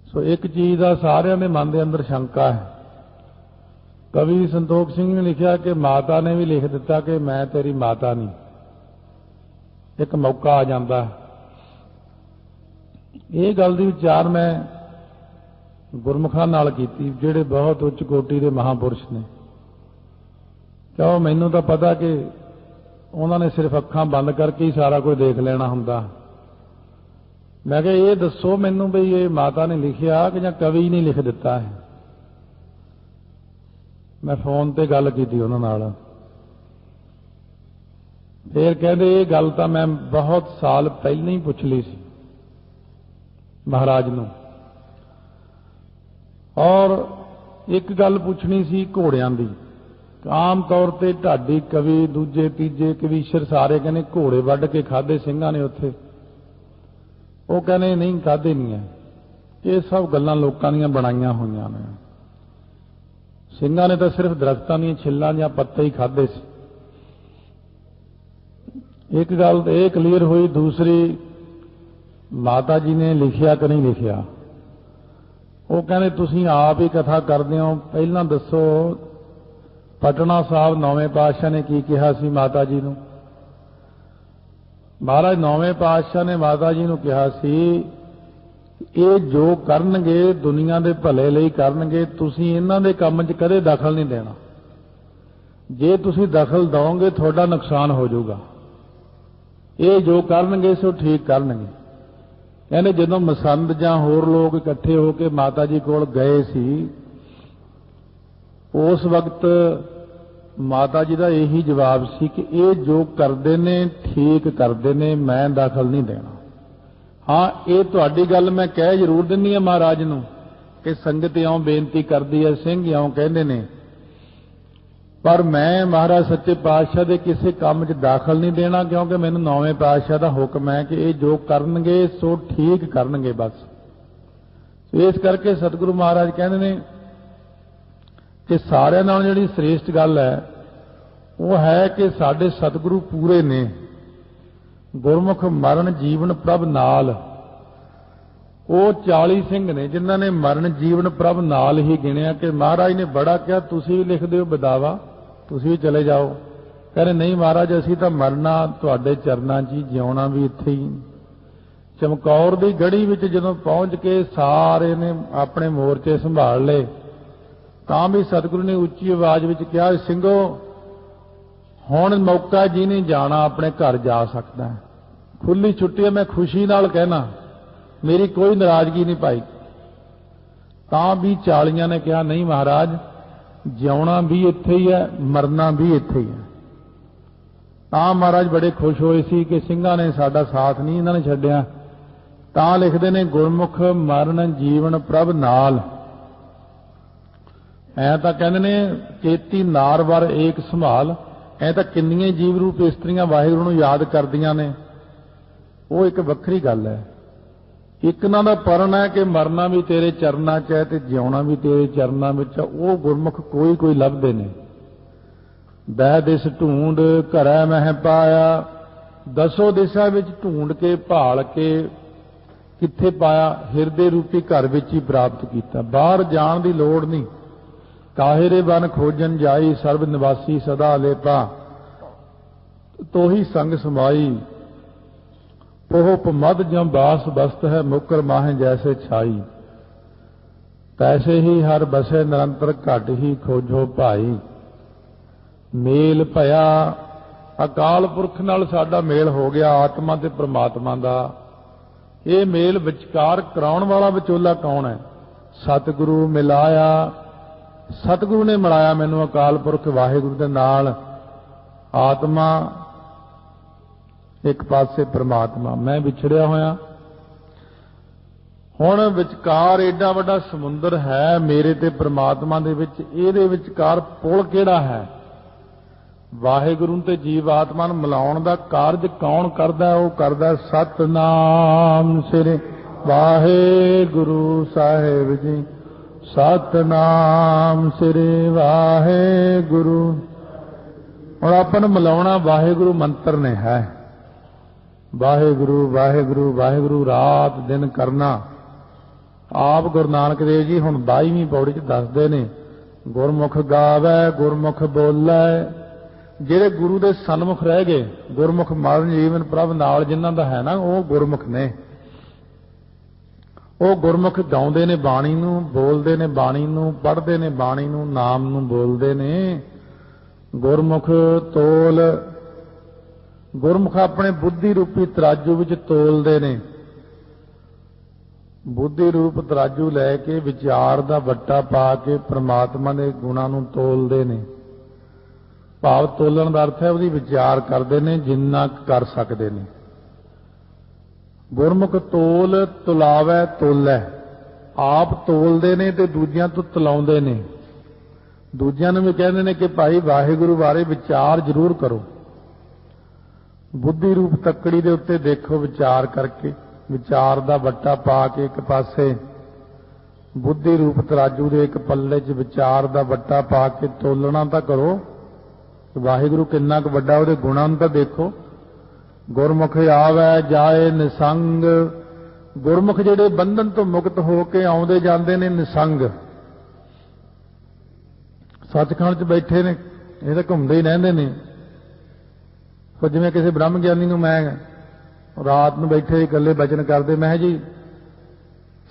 ਸੋ ਇੱਕ ਚੀਜ਼ ਦਾ ਸਾਰਿਆਂ ਦੇ ਮਨ ਦੇ ਅੰਦਰ ਸ਼ੰਕਾ ਹੈ। ਕਵੀ ਸੰਤੋਖ ਸਿੰਘ ਨੇ ਲਿਖਿਆ ਕਿ ਮਾਤਾ ਨੇ ਵੀ ਲਿਖ ਦਿੱਤਾ ਕਿ ਮੈਂ ਤੇਰੀ ਮਾਤਾ ਨਹੀਂ। ਇੱਕ ਮੌਕਾ ਆ ਜਾਂਦਾ। ਇਹ ਗੱਲ ਦੀ ਵਿਚਾਰ ਮੈਂ ਗੁਰਮੁਖਾਂ ਨਾਲ ਕੀਤੀ ਜਿਹੜੇ ਬਹੁਤ ਉੱਚ ਕੋਟੀ ਦੇ ਮਹਾਂਪੁਰਸ਼ ਨੇ। ਕਿਉਂ ਮੈਨੂੰ ਤਾਂ ਪਤਾ ਕਿ ਉਹਨਾਂ ਨੇ ਸਿਰਫ ਅੱਖਾਂ ਬੰਦ ਕਰਕੇ ਹੀ ਸਾਰਾ ਕੁਝ ਦੇਖ ਲੈਣਾ ਹੁੰਦਾ। ਮੈਂ ਕਿਹਾ ਇਹ ਦੱਸੋ ਮੈਨੂੰ ਵੀ ਇਹ ਮਾਤਾ ਨੇ ਲਿਖਿਆ ਕਿ ਜਾਂ ਕਵੀ ਨੇ ਲਿਖ ਦਿੱਤਾ ਹੈ। ਮੈਂ ਫੋਨ ਤੇ ਗੱਲ ਕੀਤੀ ਉਹਨਾਂ ਨਾਲ। ਫਿਰ ਕਹਿੰਦੇ ਇਹ ਗੱਲ ਤਾਂ ਮੈਂ ਬਹੁਤ ਸਾਲ ਪਹਿਲਾਂ ਹੀ ਪੁੱਛ ਲਈ ਸੀ ਮਹਾਰਾਜ ਨੂੰ, ਔਰ ਇੱਕ ਗੱਲ ਪੁੱਛਣੀ ਸੀ ਘੋੜਿਆਂ ਦੀ। ਆਮ ਤੌਰ ਤੇ ਢਾਡੀ ਕਵੀ ਦੂਜੇ ਤੀਜੇ ਕਵੀਸ਼ਰ ਸਾਰੇ ਕਹਿੰਦੇ ਘੋੜੇ ਵੱਢ ਕੇ ਖਾਦੇ ਸਿੰਘਾਂ ਨੇ ਉੱਥੇ। ਉਹ ਕਹਿੰਦੇ ਨਹੀਂ ਖਾਦੇ ਨਹੀਂ ਹੈ, ਇਹ ਸਭ ਗੱਲਾਂ ਲੋਕਾਂ ਦੀਆਂ ਬਣਾਈਆਂ ਹੋਈਆਂ ਨੇ। ਸਿੰਘਾਂ ਨੇ ਤਾਂ ਸਿਰਫ ਦਰਖਤਾਂ ਦੀਆਂ ਛਿੱਲਾਂ ਜਾਂ ਪੱਤੇ ਹੀ ਖਾਦੇ ਸੀ। ਇੱਕ ਗੱਲ ਇਹ ਕਲੀਅਰ ਹੋਈ। ਦੂਸਰੀ, ਮਾਤਾ ਜੀ ਨੇ ਲਿਖਿਆ ਕਿ ਨਹੀਂ ਲਿਖਿਆ। ਉਹ ਕਹਿੰਦੇ ਤੁਸੀਂ ਆਪ ਹੀ ਕਥਾ ਕਰਦੇ ਹੋ, ਪਹਿਲਾਂ ਦੱਸੋ ਪਟਨਾ ਸਾਹਿਬ ਨੌਵੇਂ ਪਾਤਸ਼ਾਹ ਨੇ ਕੀ ਕਿਹਾ ਸੀ ਮਾਤਾ ਜੀ ਨੂੰ। ਮਹਾਰਾਜ ਨੌਵੇਂ ਪਾਤਸ਼ਾਹ ਨੇ ਮਾਤਾ ਜੀ ਨੂੰ ਕਿਹਾ ਸੀ ਇਹ ਜੋ ਕਰਨਗੇ ਦੁਨੀਆ ਦੇ ਭਲੇ ਲਈ ਕਰਨਗੇ, ਤੁਸੀਂ ਇਹਨਾਂ ਦੇ ਕੰਮ 'ਚ ਕਦੇ ਦਖਲ ਨਹੀਂ ਦੇਣਾ। ਜੇ ਤੁਸੀਂ ਦਖਲ ਦਿਓਗੇ ਤੁਹਾਡਾ ਨੁਕਸਾਨ ਹੋ ਜਾਊਗਾ। ਇਹ ਜੋ ਕਰਨਗੇ ਸੋ ਠੀਕ ਕਰਨਗੇ। ਕਹਿੰਦੇ ਜਦੋਂ ਮਸੰਦ ਜਾਂ ਹੋਰ ਲੋਕ ਇਕੱਠੇ ਹੋ ਕੇ ਮਾਤਾ ਜੀ ਕੋਲ ਗਏ ਸੀ, ਉਸ ਵਕਤ ਮਾਤਾ ਜੀ ਦਾ ਇਹੀ ਜਵਾਬ ਸੀ ਕਿ ਇਹ ਜੋ ਕਰਦੇ ਨੇ ਠੀਕ ਕਰਦੇ ਨੇ, ਮੈਂ ਦਖਲ ਨਹੀਂ ਦੇਣਾ। ਹਾਂ, ਇਹ ਤੁਹਾਡੀ ਗੱਲ ਮੈਂ ਕਹਿ ਜ਼ਰੂਰ ਦਿੰਦੀ ਹਾਂ ਮਹਾਰਾਜ ਨੂੰ ਕਿ ਸੰਗਤ ਇਉਂ ਬੇਨਤੀ ਕਰਦੀ ਹੈ, ਸਿੰਘ ਇਉਂ ਕਹਿੰਦੇ ਨੇ, ਪਰ ਮੈਂ ਮਹਾਰਾਜ ਸੱਚੇ ਪਾਤਸ਼ਾਹ ਦੇ ਕਿਸੇ ਕੰਮ 'ਚ ਦਾਖਲ ਨਹੀਂ ਦੇਣਾ, ਕਿਉਂਕਿ ਮੈਨੂੰ ਨੌਵੇਂ ਪਾਤਸ਼ਾਹ ਦਾ ਹੁਕਮ ਹੈ ਕਿ ਇਹ ਜੋ ਕਰਨਗੇ ਸੋ ਠੀਕ ਕਰਨਗੇ ਬਸ। ਇਸ ਕਰਕੇ ਸਤਿਗੁਰੂ ਮਹਾਰਾਜ ਕਹਿੰਦੇ ਨੇ ਕਿ ਸਾਰਿਆਂ ਨਾਲੋਂ ਜਿਹੜੀ ਸ੍ਰੇਸ਼ਟ ਗੱਲ ਹੈ ਉਹ ਹੈ ਕਿ ਸਾਡੇ ਸਤਿਗੁਰੂ ਪੂਰੇ ਨੇ। ਗੁਰਮੁਖ ਮਰਨ ਜੀਵਨ ਪ੍ਰਭ ਨਾਲ। ਉਹ 40 ਸਿੰਘ ਨੇ ਜਿਨ੍ਹਾਂ ਨੇ ਮਰਨ ਜੀਵਨ ਪ੍ਰਭ ਨਾਲ ਹੀ ਗਿਣਿਆ ਕਿ ਮਹਾਰਾਜ ਨੇ ਬੜਾ ਕਿਹਾ ਤੁਸੀਂ ਵੀ ਲਿਖ ਦਿਓ ਬਦਾਵਾ, ਤੁਸੀਂ ਵੀ ਚਲੇ ਜਾਓ। ਕਹਿੰਦੇ ਨਹੀਂ ਮਹਾਰਾਜ ਅਸੀਂ ਤਾਂ ਮਰਨਾ ਤੁਹਾਡੇ ਚਰਨਾਂ 'ਚ ਹੀ, ਜਿਉਣਾ ਵੀ ਇੱਥੇ ਹੀ। ਚਮਕੌਰ ਦੀ ਗੜੀ ਵਿੱਚ ਜਦੋਂ ਪਹੁੰਚ ਕੇ ਸਾਰੇ ਨੇ ਆਪਣੇ ਮੋਰਚੇ ਸੰਭਾਲ ਲਏ ਤਾਂ ਵੀ ਸਤਿਗੁਰੂ ਨੇ ਉੱਚੀ ਆਵਾਜ਼ ਵਿੱਚ ਕਿਹਾ ਸਿੰਘੋ ਹੁਣ ਮੌਕਾ ਜਿਹਨੇ ਜਾਣਾ ਆਪਣੇ ਘਰ ਜਾ ਸਕਦਾ ਹੈ। ਖੁੱਲੀ ਛੁੱਟੀ ਹੈ, ਮੈਂ ਖੁਸ਼ੀ ਨਾਲ ਕਹਿਣਾ, ਮੇਰੀ ਕੋਈ ਨਾਰਾਜ਼ਗੀ ਨਹੀਂ ਪਾਈ। ਤਾਂ ਵੀ 40 ਨੇ ਕਿਹਾ ਨਹੀਂ ਮਹਾਰਾਜ ਜਿਉਣਾ ਵੀ ਇੱਥੇ ਹੀ ਹੈ, ਮਰਨਾ ਵੀ ਇੱਥੇ ਹੀ ਹੈ। ਤਾਂ ਮਹਾਰਾਜ ਬੜੇ ਖੁਸ਼ ਹੋਏ ਸੀ ਕਿ ਸਿੰਘਾਂ ਨੇ ਸਾਡਾ ਸਾਥ ਨਹੀਂ ਇਹਨਾਂ ਨੇ ਛੱਡਿਆ। ਤਾਂ ਲਿਖਦੇ ਨੇ ਗੁਰਮੁਖ ਮਰਨ ਜੀਵਨ ਪ੍ਰਭ ਨਾਲ। ਐ ਤਾਂ ਕਹਿੰਦੇ ਨੇ ਚੇਤੀ ਨਾਰਵਰ ਏਕ ਸੰਭਾਲ। ਐ ਤਾਂ ਕਿੰਨੀਆਂ ਜੀਵ ਰੂਪ ਇਸਤਰੀਆਂ ਵਾਹਿਗੁਰੂ ਨੂੰ ਯਾਦ ਕਰਦੀਆਂ ਨੇ, ਉਹ ਇੱਕ ਵੱਖਰੀ ਗੱਲ ਹੈ। ਇੱਕ ਇਹਨਾਂ ਦਾ ਪਰਨ ਹੈ ਕਿ ਮਰਨਾ ਵੀ ਤੇਰੇ ਚਰਨਾਂ 'ਚ ਹੈ ਤੇ ਜਿਉਣਾ ਵੀ ਤੇਰੇ ਚਰਨਾਂ ਵਿੱਚ। ਉਹ ਗੁਰਮੁਖ ਕੋਈ ਕੋਈ ਲੱਭਦੇ ਨੇ। ਬਹਿ ਦਿਸ ਢੂੰਡ ਘਰੈ ਮਹਿ ਪਾਇਆ। ਦਸੋ ਦਿਸ਼ਾ ਵਿੱਚ ਢੂੰਡ ਕੇ ਭਾਲ ਕੇ ਕਿੱਥੇ ਪਾਇਆ? ਹਿਰਦੇ ਰੂਪੀ ਘਰ ਵਿੱਚ ਹੀ ਪ੍ਰਾਪਤ ਕੀਤਾ। ਬਾਹਰ ਜਾਣ ਦੀ ਲੋੜ ਨਹੀਂ। ਕਾਹਿਰੇ ਬਨ ਖੋਜਨ ਜਾਈ ਸਰਬ ਨਿਵਾਸੀ ਸਦਾ ਲੇਪਾ। ਤੋਹੀ ਸੰਗ ਸਮਾਈ ਪੋਹ ਪਮਦ ਜਮ ਬਾਸ ਬਸਤ ਹੈ ਮੁਕਰ ਮਾਹੇ ਜੈਸੇ ਛਾਈ। ਤੈਸੇ ਹੀ ਹਰ ਬਸੇ ਨਿਰੰਤਰ ਘਟ ਹੀ ਖੋਜੋ ਭਾਈ। ਮੇਲ ਭਇਆ ਅਕਾਲ ਪੁਰਖ ਨਾਲ ਸਾਡਾ ਮੇਲ ਹੋ ਗਿਆ, ਆਤਮਾ ਤੇ ਪ੍ਰਮਾਤਮਾ ਦਾ। ਇਹ ਮੇਲ ਵਿਚਕਾਰ ਕਰਾਉਣ ਵਾਲਾ ਵਿਚੋਲਾ ਕੌਣ ਹੈ? ਸਤਿਗੁਰੂ ਮਿਲਾਇਆ। ਸਤਿਗੁਰੂ ਨੇ ਮਿਲਾਇਆ ਮੈਨੂੰ ਅਕਾਲ ਪੁਰਖ ਵਾਹਿਗੁਰੂ ਦੇ ਨਾਲ। ਆਤਮਾ ਇੱਕ ਪਾਸੇ ਪ੍ਰਮਾਤਮਾ, ਮੈਂ ਵਿਛੜਿਆ ਹੋਇਆ। ਹੁਣ ਵਿਚਕਾਰ ਏਡਾ ਵੱਡਾ ਸਮੁੰਦਰ ਹੈ ਮੇਰੇ ਤੇ ਪ੍ਰਮਾਤਮਾ ਦੇ ਵਿੱਚ, ਇਹਦੇ ਵਿਚਕਾਰ ਪੁਲ ਕਿਹੜਾ ਹੈ? ਵਾਹਿਗੁਰੂ ਤੇ ਜੀਵ ਆਤਮਾ ਨੂੰ ਮਿਲਾਉਣ ਦਾ ਕਾਰਜ ਕੌਣ ਕਰਦਾ? ਉਹ ਕਰਦਾ ਸਤਨਾਮ ਸ੍ਰੀ ਵਾਹਿਗੁਰੂ ਸਾਹਿਬ ਜੀ। ਸਤਨਾਮ ਸ੍ਰੀ ਵਾਹਿਗੁਰੂ। ਹੁਣ ਆਪਾਂ ਨੂੰ ਮਿਲਾਉਣਾ ਵਾਹਿਗੁਰੂ ਮੰਤਰ ਨੇ ਹੈ। ਵਾਹਿਗੁਰੂ ਵਾਹਿਗੁਰੂ ਵਾਹਿਗੁਰੂ ਰਾਤ ਦਿਨ ਕਰਨਾ। ਆਪ ਗੁਰੂ ਨਾਨਕ ਦੇਵ ਜੀ ਹੁਣ 22ਵੀਂ ਪੌੜੀ 'ਚ ਦੱਸਦੇ ਨੇ, ਗੁਰਮੁਖ ਗਾਵੈ ਗੁਰਮੁਖ ਬੋਲੈ। ਜਿਹੜੇ ਗੁਰੂ ਦੇ ਸਨਮੁਖ ਰਹਿ ਗਏ, ਗੁਰਮੁਖ ਮਰਨ ਜੀਵਨ ਪ੍ਰਭ ਨਾਲ ਜਿਨ੍ਹਾਂ ਦਾ ਹੈ ਨਾ, ਉਹ ਗੁਰਮੁਖ ਨੇ। ਉਹ ਗੁਰਮੁਖ ਗਾਉਂਦੇ ਨੇ ਬਾਣੀ ਨੂੰ, ਬੋਲਦੇ ਨੇ ਬਾਣੀ ਨੂੰ, ਪੜ੍ਹਦੇ ਨੇ ਬਾਣੀ ਨੂੰ, ਨਾਮ ਨੂੰ ਬੋਲਦੇ ਨੇ। ਗੁਰਮੁਖ ਤੋਲ, ਗੁਰਮੁਖ ਆਪਣੇ ਬੁੱਧੀ ਰੂਪੀ ਤਰਾਜੂ ਵਿੱਚ ਤੋਲਦੇ ਨੇ। ਬੁੱਧੀ ਰੂਪ ਤਰਾਜੂ ਲੈ ਕੇ ਵਿਚਾਰ ਦਾ ਵੱਟਾ ਪਾ ਕੇ ਪ੍ਰਮਾਤਮਾ ਦੇ ਗੁਣਾਂ ਨੂੰ ਤੋਲਦੇ ਨੇ। ਭਾਵ ਤੋਲਣ ਦਾ ਅਰਥ ਹੈ ਉਹਦੀ ਵਿਚਾਰ ਕਰਦੇ ਨੇ ਜਿੰਨਾ ਕਰ ਸਕਦੇ ਨੇ। ਗੁਰਮੁਖ ਤੋਲ ਤੁਲਾਵੈ ਤੋਲੈ, ਆਪ ਤੋਲਦੇ ਨੇ ਤੇ ਦੂਜਿਆਂ ਤੋਂ ਤੁਲਾਉਂਦੇ ਨੇ। ਦੂਜਿਆਂ ਨੂੰ ਵੀ ਕਹਿੰਦੇ ਨੇ ਕਿ ਭਾਈ ਵਾਹਿਗੁਰੂ ਬਾਰੇ ਵਿਚਾਰ ਜ਼ਰੂਰ ਕਰੋ। ਬੁੱਧੀ ਰੂਪ ਤੱਕੜੀ ਦੇ ਉੱਤੇ ਦੇਖੋ ਵਿਚਾਰ ਕਰਕੇ, ਵਿਚਾਰ ਦਾ ਵੱਟਾ ਪਾ ਕੇ ਇੱਕ ਪਾਸੇ, ਬੁੱਧੀ ਰੂਪ ਤਰਾਜੂ ਦੇ ਇੱਕ ਪੱਲੇ 'ਚ ਵਿਚਾਰ ਦਾ ਵੱਟਾ ਪਾ ਕੇ ਤੋਲਣਾ ਤਾਂ ਕਰੋ। ਵਾਹਿਗੁਰੂ ਕਿੰਨਾ ਕੁ ਵੱਡਾ, ਉਹਦੇ ਗੁਣਾਂ ਨੂੰ ਤਾਂ ਦੇਖੋ। ਗੁਰਮੁਖ ਆਵੈ ਜਾਏ ਨਿਸੰਗ, ਗੁਰਮੁਖ ਜਿਹੜੇ ਬੰਧਨ ਤੋਂ ਮੁਕਤ ਹੋ ਕੇ ਆਉਂਦੇ ਜਾਂਦੇ ਨੇ ਨਿਸੰਗ, ਸੱਚਖੰਡ 'ਚ ਬੈਠੇ ਨੇ, ਇਹ ਤਾਂ ਘੁੰਮਦੇ ਹੀ ਰਹਿੰਦੇ ਨੇ। ਸੋ ਜਿਵੇਂ ਕਿਸੇ ਬ੍ਰਹਮ ਗਿਆਨੀ ਨੂੰ ਮੈਂ ਰਾਤ ਨੂੰ ਬੈਠੇ ਇਕੱਲੇ ਬਚਨ ਕਰਦੇ, ਮੈਂ ਕਿਹਾ ਜੀ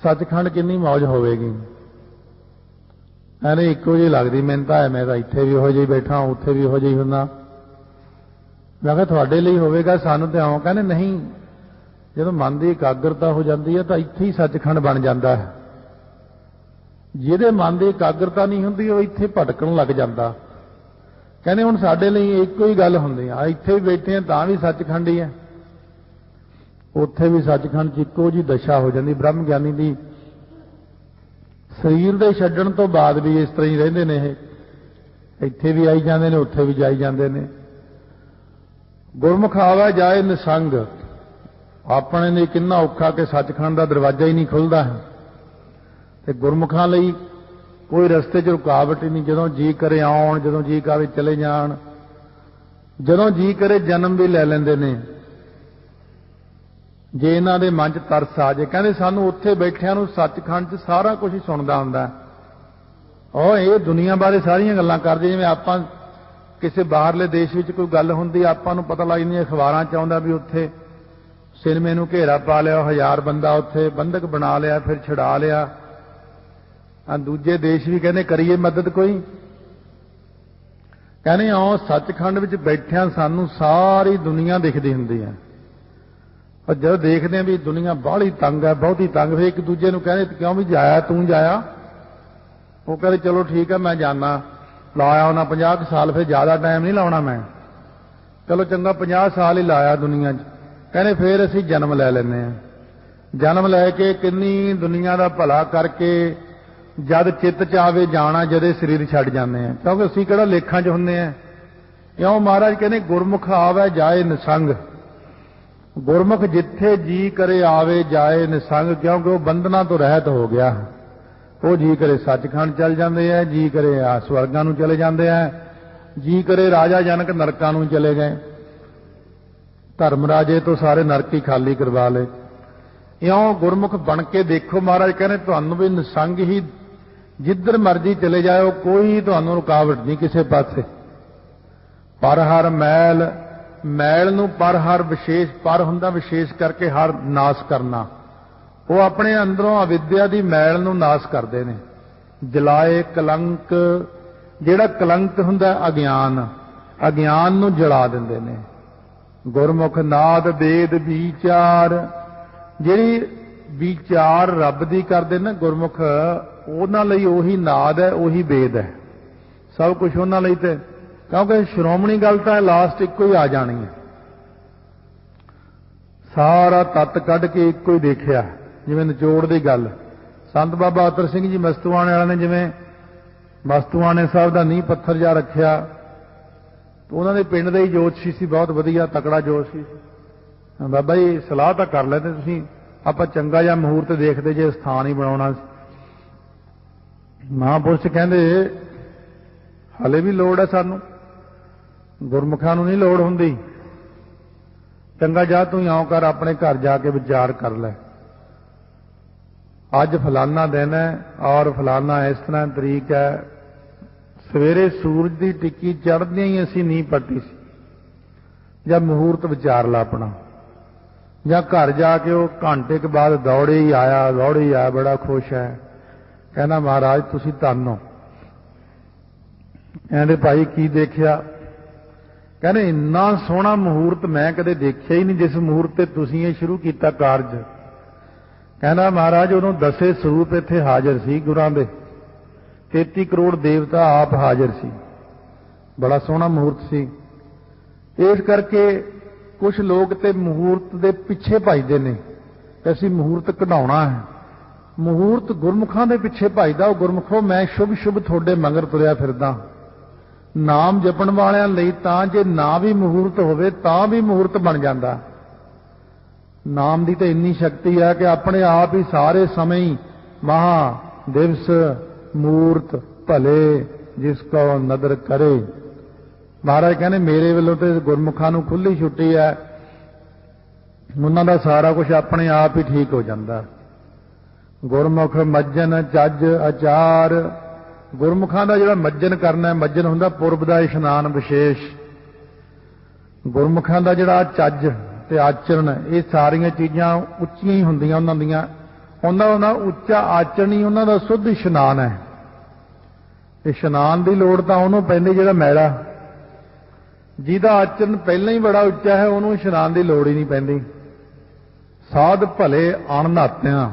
ਸੱਚਖੰਡ ਕਿੰਨੀ ਮੌਜ ਹੋਵੇਗੀ। ਐਨੇ ਇੱਕੋ ਜਿਹੀ ਲੱਗਦੀ ਮੈਨੂੰ ਤਾਂ, ਮੈਂ ਤਾਂ ਇੱਥੇ ਵੀ ਉਹੋ ਜਿਹੀ ਬੈਠਾ, ਉੱਥੇ ਵੀ ਉਹੋ ਜਿਹੀ ਹੁੰਦਾ। ਮੈਂ ਕਿਹਾ ਤੁਹਾਡੇ ਲਈ ਹੋਵੇਗਾ, ਸਾਨੂੰ ਤੇ ਆਉਂ। ਕਹਿੰਦੇ ਨਹੀਂ, ਜਦੋਂ ਮਨ ਦੀ ਇਕਾਗਰਤਾ ਹੋ ਜਾਂਦੀ ਹੈ ਤਾਂ ਇੱਥੇ ਹੀ ਸੱਚਖੰਡ ਬਣ ਜਾਂਦਾ ਹੈ। ਜਿਹਦੇ ਮਨ ਦੀ ਇਕਾਗਰਤਾ ਨਹੀਂ ਹੁੰਦੀ ਉਹ ਇੱਥੇ ਭਟਕਣ ਲੱਗ ਜਾਂਦਾ। ਕਹਿੰਦੇ ਹੁਣ ਸਾਡੇ ਲਈ ਇੱਕੋ ਹੀ ਗੱਲ ਹੁੰਦੀ ਆ, ਇੱਥੇ ਵੀ ਬੈਠੇ ਆ ਤਾਂ ਵੀ ਸੱਚਖੰਡ ਹੀ ਹੈ, ਉੱਥੇ ਵੀ ਸੱਚਖੰਡ 'ਚ ਇੱਕੋ ਜਿਹੀ ਦਸ਼ਾ ਹੋ ਜਾਂਦੀ। ਬ੍ਰਹਮ ਗਿਆਨੀ ਦੀ ਸਰੀਰ ਦੇ ਛੱਡਣ ਤੋਂ ਬਾਅਦ ਵੀ ਇਸ ਤਰ੍ਹਾਂ ਹੀ ਰਹਿੰਦੇ ਨੇ। ਇਹ ਇੱਥੇ ਵੀ ਆਈ ਜਾਂਦੇ ਨੇ, ਉੱਥੇ ਵੀ ਜਾਈ ਜਾਂਦੇ ਨੇ। ਗੁਰਮੁਖ ਆਵਾ ਜਾਏ ਨਿਸੰਗ, ਆਪਣੇ ਲਈ ਕਿੰਨਾ ਔਖਾ ਕਿ ਸੱਚਖੰਡ ਦਾ ਦਰਵਾਜ਼ਾ ਹੀ ਨਹੀਂ ਖੁੱਲਦਾ ਹੈ। ਤੇ ਗੁਰਮੁਖਾਂ ਲਈ ਕੋਈ ਰਸਤੇ 'ਚ ਰੁਕਾਵਟ ਹੀ ਨਹੀਂ। ਜਦੋਂ ਜੀ ਕਰੇ ਆਉਣ, ਜਦੋਂ ਜੀ ਕਰੇ ਚਲੇ ਜਾਣ, ਜਦੋਂ ਜੀ ਕਰੇ ਜਨਮ ਵੀ ਲੈ ਲੈਂਦੇ ਨੇ ਜੇ ਇਹਨਾਂ ਦੇ ਮਨ 'ਚ ਤਰਸ ਆ ਜੇ। ਕਹਿੰਦੇ ਸਾਨੂੰ ਉੱਥੇ ਬੈਠਿਆਂ ਨੂੰ ਸੱਚਖੰਡ 'ਚ ਸਾਰਾ ਕੁਝ ਹੀ ਸੁਣਦਾ ਹੁੰਦਾ। ਉਹ ਇਹ ਦੁਨੀਆ ਬਾਰੇ ਸਾਰੀਆਂ ਗੱਲਾਂ ਕਰਦੇ, ਜਿਵੇਂ ਆਪਾਂ ਕਿਸੇ ਬਾਹਰਲੇ ਦੇਸ਼ ਵਿੱਚ ਕੋਈ ਗੱਲ ਹੁੰਦੀ ਆਪਾਂ ਨੂੰ ਪਤਾ ਲੱਗ ਜਾਂਦਾ, ਅਖਬਾਰਾਂ 'ਚ ਆਉਂਦਾ ਵੀ ਉੱਥੇ ਸਿਨੇਮੇ ਨੂੰ ਘੇਰਾ ਪਾ ਲਿਆ, 1000 ਬੰਦਾ ਉੱਥੇ ਬੰਦਕ ਬਣਾ ਲਿਆ, ਫਿਰ ਛੁਡਾ ਲਿਆ। ਦੂਜੇ ਦੇਸ਼ ਵੀ ਕਹਿੰਦੇ ਕਰੀਏ ਮਦਦ ਕੋਈ। ਕਹਿੰਦੇ ਆਓ ਸੱਚਖੰਡ ਵਿੱਚ ਬੈਠਿਆਂ ਸਾਨੂੰ ਸਾਰੀ ਦੁਨੀਆ ਦਿਖਦੀ ਹੁੰਦੀ ਹੈ। ਪਰ ਜਦੋਂ ਦੇਖਦੇ ਆ ਵੀ ਦੁਨੀਆ ਬਾਹਲੀ ਤੰਗ ਹੈ, ਬਹੁਤੀ ਤੰਗ, ਫਿਰ ਇੱਕ ਦੂਜੇ ਨੂੰ ਕਹਿੰਦੇ ਕਿਉਂ ਵੀ ਜਾਇਆ, ਤੂੰ ਜਾਇਆ? ਉਹ ਕਹਿੰਦੇ ਚਲੋ ਠੀਕ ਹੈ ਮੈਂ ਜਾਣਾ, ਲਾਇਆ ਉਹਨਾਂ 50 ਸਾਲ, ਫਿਰ ਜ਼ਿਆਦਾ ਟਾਈਮ ਨਹੀਂ ਲਾਉਣਾ ਮੈਂ, ਚਲੋ ਚੰਗਾ 50 ਸਾਲ ਹੀ ਲਾਇਆ ਦੁਨੀਆ 'ਚ। ਕਹਿੰਦੇ ਫਿਰ ਅਸੀਂ ਜਨਮ ਲੈ ਲੈਂਦੇ ਹਾਂ। ਜਨਮ ਲੈ ਕੇ ਕਿੰਨੀ ਦੁਨੀਆ ਦਾ ਭਲਾ ਕਰਕੇ ਜਦ ਚਿੱਤ 'ਚ ਆਵੇ ਜਾਣਾ, ਜਦੇ ਸਰੀਰ ਛੱਡ ਜਾਂਦੇ ਆ, ਕਿਉਂਕਿ ਅਸੀਂ ਕਿਹੜਾ ਲੇਖਾਂ 'ਚ ਹੁੰਦੇ ਆ। ਕਿਉਂ ਮਹਾਰਾਜ ਕਹਿੰਦੇ ਗੁਰਮੁਖ ਆਵੇ ਜਾਏ ਨਿਸੰਗ, ਗੁਰਮੁਖ ਜਿੱਥੇ ਜੀ ਕਰੇ ਆਵੇ ਜਾਏ ਨਿਸੰਗ, ਕਿਉਂਕਿ ਉਹ ਬੰਧਨਾਂ ਤੋਂ ਰਹਿਤ ਹੋ ਗਿਆ। ਉਹ ਜੀ ਕਰੇ ਸੱਚਖੰਡ ਚੱਲ ਜਾਂਦੇ ਆ, ਜੀ ਕਰੇ ਆ ਸਵਰਗਾਂ ਨੂੰ ਚਲੇ ਜਾਂਦੇ ਆ, ਜੀ ਕਰੇ ਰਾਜਾ ਜਨਕ ਨਰਕਾਂ ਨੂੰ ਚਲੇ ਗਏ। ਧਰਮ ਰਾਜੇ ਤੋਂ ਸਾਰੇ ਨਰਕ ਹੀ ਖਾਲੀ ਕਰਵਾ ਲਏ। ਇਉਂ ਗੁਰਮੁਖ ਬਣ ਕੇ ਦੇਖੋ, ਮਹਾਰਾਜ ਕਹਿੰਦੇ ਤੁਹਾਨੂੰ ਵੀ ਨਿਸੰਗ ਹੀ ਜਿੱਧਰ ਮਰਜ਼ੀ ਚਲੇ ਜਾਓ, ਕੋਈ ਤੁਹਾਨੂੰ ਰੁਕਾਵਟ ਨਹੀਂ ਕਿਸੇ ਪਾਸੇ। ਪਰ ਹਰ ਮੈਲ, ਮੈਲ ਨੂੰ ਪਰ ਹਰ ਵਿਸ਼ੇਸ਼, ਪਰ ਹੁੰਦਾ ਵਿਸ਼ੇਸ਼ ਕਰਕੇ ਹਰ ਨਾਸ਼ ਕਰਨਾ। ਉਹ ਆਪਣੇ ਅੰਦਰੋਂ ਅਵਿਦਿਆ ਦੀ ਮੈਲ ਨੂੰ ਨਾਸ਼ ਕਰਦੇ ਨੇ। ਜਲਾਏ ਕਲੰਕ, ਜਿਹੜਾ ਕਲੰਕ ਹੁੰਦਾ ਅਗਿਆਨ, ਅਗਿਆਨ ਨੂੰ ਜਲਾ ਦਿੰਦੇ ਨੇ। ਗੁਰਮੁਖ ਨਾਦ ਵੇਦ ਵਿਚਾਰ, ਜਿਹੜੀ ਵਿਚਾਰ ਰੱਬ ਦੀ ਕਰਦੇ ਨਾ ਗੁਰਮੁਖ, ਉਹਨਾਂ ਲਈ ਉਹੀ ਨਾਦ ਹੈ, ਉਹੀ ਵੇਦ ਹੈ, ਸਭ ਕੁਝ ਉਹਨਾਂ ਲਈ। ਤੇ ਕਿਉਂਕਿ ਸ਼੍ਰੋਮਣੀ ਗੱਲ ਤਾਂ ਲਾਸਟ ਇੱਕੋ ਹੀ ਆ ਜਾਣੀ ਹੈ। ਸਾਰਾ ਤੱਤ ਕੱਢ ਕੇ ਇੱਕੋ ਹੀ ਦੇਖਿਆ, ਜਿਵੇਂ ਨਿਚੋੜ ਦੀ ਗੱਲ। ਸੰਤ ਬਾਬਾ ਅਤਰ ਸਿੰਘ ਜੀ ਮਸਤੂਆਣੇ ਵਾਲਿਆਂ ਨੇ ਜਿਵੇਂ ਮਸਤੂਆਣੇ ਸਾਹਿਬ ਦਾ ਨੀਂਹ ਪੱਥਰ ਜਾ ਰੱਖਿਆ, ਉਹਨਾਂ ਦੇ ਪਿੰਡ ਦੇ ਹੀ ਜੋਤਸ਼ੀ ਸੀ, ਬਹੁਤ ਵਧੀਆ ਤਕੜਾ ਜੋਤਸ਼ੀ ਸੀ। ਬਾਬਾ ਜੀ ਸਲਾਹ ਤਾਂ ਕਰ ਲੈਂਦੇ ਤੁਸੀਂ, ਆਪਾਂ ਚੰਗਾ ਜਿਹਾ ਮਹੂਰਤ ਦੇਖਦੇ ਜੇ ਸਥਾਨ ਹੀ ਬਣਾਉਣਾ ਸੀ। ਮਹਾਂਪੁਰਸ਼ ਕਹਿੰਦੇ ਹਲੇ ਵੀ ਲੋੜ ਹੈ ਸਾਨੂੰ, ਗੁਰਮੁਖਾਂ ਨੂੰ ਨਹੀਂ ਲੋੜ ਹੁੰਦੀ। ਚੰਗਾ ਜਾ ਤੂੰ ਇਉਂ ਕਰ, ਆਪਣੇ ਘਰ ਜਾ ਕੇ ਵਿਚਾਰ ਕਰ ਲੈ, ਅੱਜ ਫਲਾਨਾ ਦਿਨ ਹੈ ਔਰ ਫਲਾਨਾ ਇਸ ਤਰ੍ਹਾਂ ਤਰੀਕ ਹੈ, ਸਵੇਰੇ ਸੂਰਜ ਦੀ ਟਿੱਕੀ ਚੜ੍ਹਦਿਆਂ ਹੀ ਅਸੀਂ ਨੀਂਹ ਪੱਟੀ ਸੀ, ਜਾਂ ਮਹੂਰਤ ਵਿਚਾਰ ਲਾ ਆਪਣਾ। ਜਾਂ ਘਰ ਜਾ ਕੇ ਉਹ ਘੰਟੇ ਕੇ ਬਾਅਦ ਦੌੜੇ ਹੀ ਆਇਆ ਬੜਾ ਖੁਸ਼ ਹੈ। ਕਹਿੰਦਾ ਮਹਾਰਾਜ ਤੁਸੀਂ ਧੰਨ ਹੋ। ਕਹਿੰਦੇ ਭਾਈ ਕੀ ਦੇਖਿਆ? ਕਹਿੰਦੇ ਇੰਨਾ ਸੋਹਣਾ ਮਹੂਰਤ ਮੈਂ ਕਦੇ ਦੇਖਿਆ ਹੀ ਨਹੀਂ ਜਿਸ ਮਹੂਰਤ ਤੇ ਤੁਸੀਂ ਇਹ ਸ਼ੁਰੂ ਕੀਤਾ ਕਾਰਜ। ਕਹਿੰਦਾ ਮਹਾਰਾਜ ਉਦੋਂ 10 ਸਰੂਪ ਇੱਥੇ ਹਾਜ਼ਰ ਸੀ ਗੁਰਾਂ ਦੇ, 33 ਕਰੋੜ ਦੇਵਤਾ ਆਪ ਹਾਜ਼ਰ ਸੀ। ਬੜਾ ਸੋਹਣਾ ਮਹੂਰਤ ਸੀ। ਇਸ ਕਰਕੇ ਕੁਝ ਲੋਕ ਤੇ ਮਹੂਰਤ ਦੇ ਪਿੱਛੇ ਭੱਜਦੇ ਨੇ ਕਿ ਅਸੀਂ ਮਹੂਰਤ ਕਢਾਉਣਾ ਹੈ। ਮਹੂਰਤ ਗੁਰਮੁਖਾਂ ਦੇ ਪਿੱਛੇ ਭੱਜਦਾ। ਉਹ ਗੁਰਮੁਖੋ ਮੈਂ ਸ਼ੁਭ ਤੁਹਾਡੇ ਮਗਰ ਤੁਰਿਆ ਫਿਰਦਾ। ਨਾਮ ਜਪਣ ਵਾਲਿਆਂ ਲਈ ਤਾਂ ਜੇ ਨਾ ਵੀ ਮਹੂਰਤ ਹੋਵੇ ਤਾਂ ਵੀ ਮਹੂਰਤ ਬਣ ਜਾਂਦਾ। ਨਾਮ ਦੀ ਤਾਂ ਇੰਨੀ ਸ਼ਕਤੀ ਹੈ ਕਿ ਆਪਣੇ ਆਪ ਹੀ ਸਾਰੇ ਸਮੇਂ ਹੀ ਮਹਾ ਦਿਵਸ ਮੂਰਤ ਭਲੇ ਜਿਸ ਕੋ ਨਦਰ ਕਰੇ। ਮਹਾਰਾਜ ਕਹਿੰਦੇ ਮੇਰੇ ਵੱਲੋਂ ਤੇ ਗੁਰਮੁਖਾਂ ਨੂੰ ਖੁੱਲੀ ਛੁੱਟੀ ਹੈ। ਉਹਨਾਂ ਦਾ ਸਾਰਾ ਕੁਝ ਆਪਣੇ ਆਪ ਹੀ ਠੀਕ ਹੋ ਜਾਂਦਾ। ਗੁਰਮੁਖ ਮੱਜਨ ਚੱਜ ਆਚਾਰ। ਗੁਰਮੁਖਾਂ ਦਾ ਜਿਹੜਾ ਮੱਜਨ ਕਰਨਾ ਹੈ, ਮੱਜਨ ਹੁੰਦਾ ਪੁਰਬ ਦਾ ਇਸ਼ਨਾਨ ਵਿਸ਼ੇਸ਼। ਗੁਰਮੁਖਾਂ ਦਾ ਜਿਹੜਾ ਚੱਜ ਤੇ ਆਚਰਣ, ਇਹ ਸਾਰੀਆਂ ਚੀਜ਼ਾਂ ਉੱਚੀਆਂ ਹੀ ਹੁੰਦੀਆਂ ਉਹਨਾਂ ਦੀਆਂ। ਉਹਨਾਂ ਦਾ ਉੱਚਾ ਆਚਰਣ ਹੀ ਉਹਨਾਂ ਦਾ ਸੁੱਧ ਇਸ਼ਨਾਨ ਹੈ। ਇਸ਼ਨਾਨ ਦੀ ਲੋੜ ਤਾਂ ਉਹਨੂੰ ਪੈਂਦੀ ਜਿਹੜਾ ਮੈਲਾ। ਜਿਹਦਾ ਆਚਰਣ ਪਹਿਲਾਂ ਹੀ ਬੜਾ ਉੱਚਾ ਹੈ ਉਹਨੂੰ ਇਸ਼ਨਾਨ ਦੀ ਲੋੜ ਹੀ ਨਹੀਂ ਪੈਂਦੀ। ਸਾਧ ਭਲੇ ਅਣਨਹਾਤਿਆਂ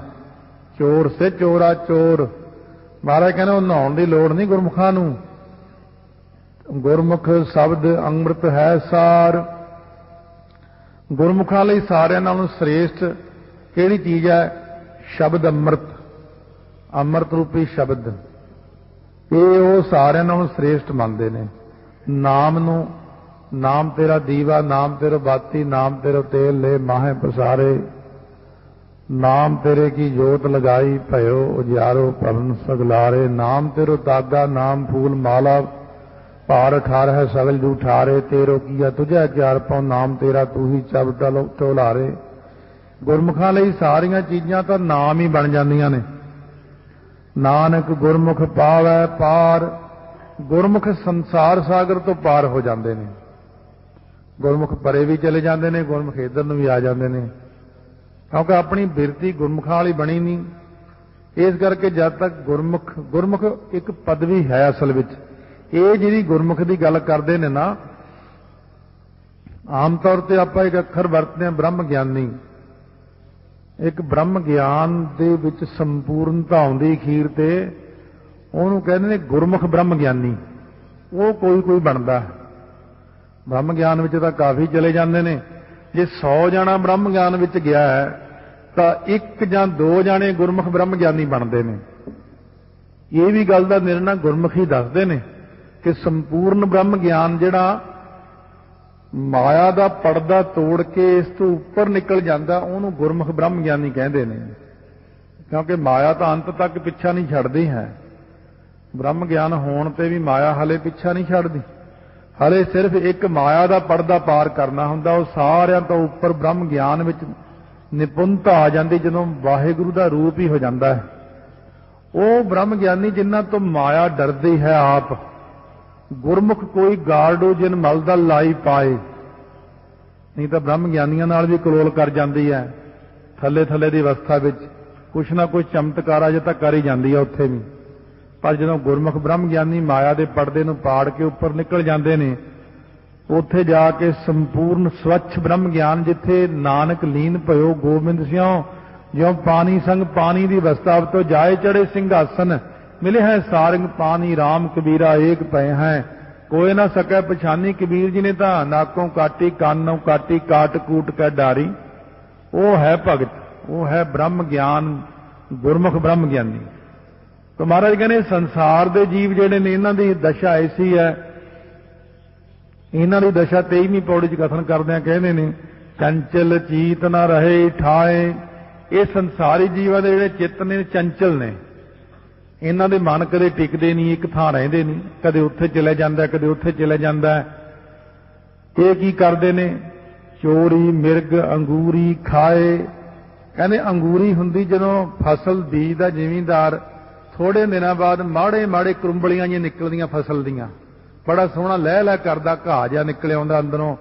ਚੋਰ ਸੇ ਚੋਰਾ ਚੋਰ। ਮਹਾਰਾਜ ਕਹਿੰਦੇ ਉਹ ਨਹਾਉਣ ਦੀ ਲੋੜ ਨਹੀਂ ਗੁਰਮੁਖਾਂ ਨੂੰ। ਗੁਰਮੁਖ ਸ਼ਬਦ ਅੰਮ੍ਰਿਤ ਹੈ ਸਾਰ। ਗੁਰਮੁਖਾਂ ਲਈ ਸਾਰਿਆਂ ਨਾਲੋਂ ਸ੍ਰੇਸ਼ਟ ਕਿਹੜੀ ਚੀਜ਼ ਹੈ? ਸ਼ਬਦ ਅੰਮ੍ਰਿਤ, ਅੰਮ੍ਰਿਤ ਰੂਪੀ ਸ਼ਬਦ। ਇਹ ਉਹ ਸਾਰਿਆਂ ਨਾਲੋਂ ਸ੍ਰੇਸ਼ਟ ਮੰਨਦੇ ਨੇ। ਨਾਮ ਨੂੰ, ਨਾਮ ਤੇਰਾ ਦੀਵਾ, ਨਾਮ ਤੇਰਾ ਬਾਤੀ, ਨਾਮ ਤੇਰਾ ਤੇਲ ਲੈ ਮਾਹੇ ਪਸਾਰੇ। ਨਾਮ ਤੇਰੇ ਕੀ ਜੋਤ ਲਗਾਈ ਭਇਓ ਉਜਿਆਰੋ ਭਵਨ ਸਗਲਾਰੇ। ਨਾਮ ਤੇਰੋ ਤਾਗਾ, ਨਾਮ ਫੂਲ ਮਾਲਾ ਭਾਰ ਅਠਾਰ ਹੈ ਸਗਲ ਜੂ ਠਾਰੇ। ਤੇਰੋ ਕੀਆ ਤੁਝੈ ਚਾਰ ਪਾਉ, ਨਾਮ ਤੇਰਾ ਤੂੰ ਹੀ ਚਬ ਟੋਲਾਰੇ। ਗੁਰਮੁਖਾਂ ਲਈ ਸਾਰੀਆਂ ਚੀਜ਼ਾਂ ਤਾਂ ਨਾਮ ਹੀ ਬਣ ਜਾਂਦੀਆਂ ਨੇ। ਨਾਨਕ ਗੁਰਮੁਖ ਪਾਵੈ ਪਾਰ। ਗੁਰਮੁਖ ਸੰਸਾਰ ਸਾਗਰ ਤੋਂ ਪਾਰ ਹੋ ਜਾਂਦੇ ਨੇ। ਗੁਰਮੁਖ ਪਰੇ ਵੀ ਚਲੇ ਜਾਂਦੇ ਨੇ, ਗੁਰਮੁਖ ਇੱਧਰ ਨੂੰ ਵੀ ਆ ਜਾਂਦੇ ਨੇ, ਕਿਉਂਕਿ ਆਪਣੀ ਬਿਰਤੀ ਗੁਰਮੁਖਾਂ ਵਾਲੀ ਬਣੀ ਨਹੀਂ। ਇਸ ਕਰਕੇ ਜਦ ਤੱਕ ਗੁਰਮੁਖ ਇੱਕ ਪਦਵੀ ਹੈ ਅਸਲ ਵਿੱਚ। ਇਹ ਜਿਹੜੀ ਗੁਰਮੁਖ ਦੀ ਗੱਲ ਕਰਦੇ ਨੇ ਨਾ, ਆਮ ਤੌਰ ਤੇ ਆਪਾਂ ਇੱਕ ਅੱਖਰ ਵਰਤਦੇ ਹਾਂ ਬ੍ਰਹਮ ਗਿਆਨੀ। ਇੱਕ ਬ੍ਰਹਮ ਗਿਆਨ ਦੇ ਵਿੱਚ ਸੰਪੂਰਨਤਾ ਆਉਂਦੀ ਅਖੀਰ ਤੇ ਉਹਨੂੰ ਕਹਿੰਦੇ ਨੇ ਗੁਰਮੁਖ ਬ੍ਰਹਮ ਗਿਆਨੀ। ਉਹ ਕੋਈ ਬਣਦਾ। ਬ੍ਰਹਮ ਗਿਆਨ ਵਿੱਚ ਤਾਂ ਕਾਫੀ ਚਲੇ ਜਾਂਦੇ ਨੇ। ਜੇ 100 ਜਣਾ ਬ੍ਰਹਮ ਗਿਆਨ ਵਿੱਚ ਗਿਆ ਹੈ ਤਾਂ 1 ਜਾਂ 2 ਜਾਣੇ ਗੁਰਮੁਖ ਬ੍ਰਹਮ ਗਿਆਨੀ ਬਣਦੇ ਨੇ। ਇਹ ਵੀ ਗੱਲ ਦਾ ਨਿਰਣਾ ਗੁਰਮੁਖ ਹੀ ਦੱਸਦੇ ਨੇ ਕਿ ਸੰਪੂਰਨ ਬ੍ਰਹਮ ਗਿਆਨ ਜਿਹੜਾ ਮਾਇਆ ਦਾ ਪਰਦਾ ਤੋੜ ਕੇ ਇਸ ਤੋਂ ਉੱਪਰ ਨਿਕਲ ਜਾਂਦਾ, ਉਹਨੂੰ ਗੁਰਮੁਖ ਬ੍ਰਹਮ ਗਿਆਨੀ ਕਹਿੰਦੇ ਨੇ। ਕਿਉਂਕਿ ਮਾਇਆ ਤਾਂ ਅੰਤ ਤੱਕ ਪਿੱਛਾ ਨਹੀਂ ਛੱਡਦੀ ਹੈ। ਬ੍ਰਹਮ ਗਿਆਨ ਹੋਣ ਤੇ ਵੀ ਮਾਇਆ ਹਲੇ ਪਿੱਛਾ ਨਹੀਂ ਛੱਡਦੀ। ਹਲੇ ਸਿਰਫ ਇੱਕ ਮਾਇਆ ਦਾ ਪਰਦਾ ਪਾਰ ਕਰਨਾ ਹੁੰਦਾ। ਉਹ ਸਾਰਿਆਂ ਤੋਂ ਉੱਪਰ ਬ੍ਰਹਮ ਗਿਆਨ ਵਿੱਚ ਨਿਪੁੰਨਤਾ ਆ ਜਾਂਦੀ ਜਦੋਂ ਵਾਹਿਗੁਰੂ ਦਾ ਰੂਪ ਹੀ ਹੋ ਜਾਂਦਾ ਹੈ। ਉਹ ਬ੍ਰਹਮ ਗਿਆਨੀ ਜਿਨ੍ਹਾਂ ਤੋਂ ਮਾਇਆ ਡਰਦੀ ਹੈ ਆਪ। ਗੁਰਮੁਖ ਕੋਈ ਗਾਰਡੋ ਜਿਨ ਮਲ ਦਾ ਲਾਈ ਪਾਏ। ਨਹੀਂ ਤਾਂ ਬ੍ਰਹਮ ਗਿਆਨੀਆਂ ਨਾਲ ਵੀ ਕਲੋਲ ਕਰ ਜਾਂਦੀ ਹੈ। ਥੱਲੇ ਦੀ ਅਵਸਥਾ ਵਿੱਚ ਕੁਛ ਨਾ ਕੁਛ ਚਮਤਕਾਰ ਅਜੇ ਤਾਂ ਕਰ ਹੀ ਜਾਂਦੀ ਹੈ ਉੱਥੇ ਵੀ। ਪਰ ਜਦੋਂ ਗੁਰਮੁਖ ਬ੍ਰਹਮ ਗਿਆਨੀ ਮਾਇਆ ਦੇ ਪਰਦੇ ਨੂੰ ਪਾੜ ਕੇ ਉੱਪਰ ਨਿਕਲ ਜਾਂਦੇ ਨੇ, ਉੱਥੇ ਜਾ ਕੇ ਸੰਪੂਰਨ ਸਵੱਛ ਬ੍ਰਹਮ ਗਿਆਨ, ਜਿੱਥੇ ਨਾਨਕ ਲੀਨ ਭਇਓ ਗੋਬਿੰਦ ਸਿਉ ਜਿਉ ਪਾਣੀ ਸੰਗ ਪਾਣੀ ਦੀ ਅਵਸਥਾ ਤੋਂ ਜਾਏ ਚੜੇ ਸਿੰਘਾਸਨ। ਮਿਲੇ ਹੈ ਸਾਰੰਗ ਪਾਣੀ ਰਾਮ ਕਬੀਰਾ ਏਕ ਪਏ ਹੈ। ਕੋਈ ਨਾ ਸਕੈ ਪਛਾਨੀ। ਕਬੀਰ ਜੀ ਨੇ ਤਾਂ ਨਾਕੋਂ ਕਾਟੀ ਕਾਨੋਂ ਕਾਟੀ ਕਾਟ ਕੂਟ ਕੈ ਡਾਰੀ। ਉਹ ਹੈ ਭਗਤ, ਉਹ ਹੈ ਬ੍ਰਹਮ ਗਿਆਨ, ਗੁਰਮੁਖ ਬ੍ਰਹਮ ਗਿਆਨੀ। ਤਾਂ ਮਹਾਰਾਜ ਕਹਿੰਦੇ ਸੰਸਾਰ ਦੇ ਜੀਵ ਜਿਹੜੇ ਨੇ ਇਹਨਾਂ ਦੀ ਦਸ਼ਾ ਐਸੀ ਹੈ। ਇਹਨਾਂ ਦੀ ਦਸ਼ਾ 23ਵੀਂ ਪੌੜੀ 'ਚ ਕਥਨ ਕਰਦਿਆਂ ਕਹਿੰਦੇ ਨੇ ਚੰਚਲ ਚੀਤ ਨਾ ਰਹੇ ਠਾਏ। ਇਹ ਸੰਸਾਰੀ ਜੀਵਾਂ ਦੇ ਜਿਹੜੇ ਚਿੱਤ ਨੇ ਚੰਚਲ ਨੇ। ਇਹਨਾਂ ਦੇ ਮਨ ਕਦੇ ਟਿਕਦੇ ਨਹੀਂ, ਇੱਕ ਥਾਂ ਰਹਿੰਦੇ ਨਹੀਂ। ਕਦੇ ਉੱਥੇ ਚਲੇ ਜਾਂਦਾ, ਕਦੇ ਉੱਥੇ ਚਲੇ ਜਾਂਦਾ। ਇਹ ਕੀ ਕਰਦੇ ਨੇ? ਚੋਰੀ ਮਿਰਗ ਅੰਗੂਰੀ ਖਾਏ। ਕਹਿੰਦੇ ਅੰਗੂਰੀ ਹੁੰਦੀ ਜਦੋਂ ਫਸਲ ਬੀਜਦਾ ਜ਼ਿਮੀਂਦਾਰ, ਥੋੜੇ ਦਿਨਾਂ ਬਾਅਦ ਮਾੜੇ ਕਰੁੰਬਲੀਆਂ ਜਿਹੀਆਂ ਨਿਕਲਦੀਆਂ ਫਸਲ ਦੀਆਂ। ਬੜਾ ਸੋਹਣਾ ਲਹਿ ਕਰਦਾ ਘਾਹ ਜਿਹਾ ਨਿਕਲ ਆਉਂਦਾ ਅੰਦਰੋਂ।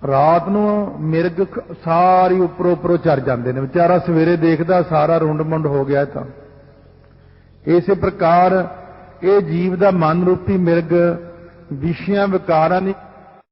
ਰਾਤ ਨੂੰ ਮਿਰਗ ਸਾਰੀ ਉੱਪਰੋਂ ਚਰ ਜਾਂਦੇ ਨੇ, ਵਿਚਾਰਾ ਸਵੇਰੇ ਦੇਖਦਾ ਸਾਰਾ ਰੁੰਡ-ਮੁੰਡ ਹੋ ਗਿਆ। ਤਾਂ ਇਸੇ ਪ੍ਰਕਾਰ ਇਹ ਜੀਵ ਦਾ ਮਨ ਰੂਪੀ ਮਿਰਗ ਵਿਸ਼ਿਆਂ ਵਿਕਾਰਾਂ ਦੀ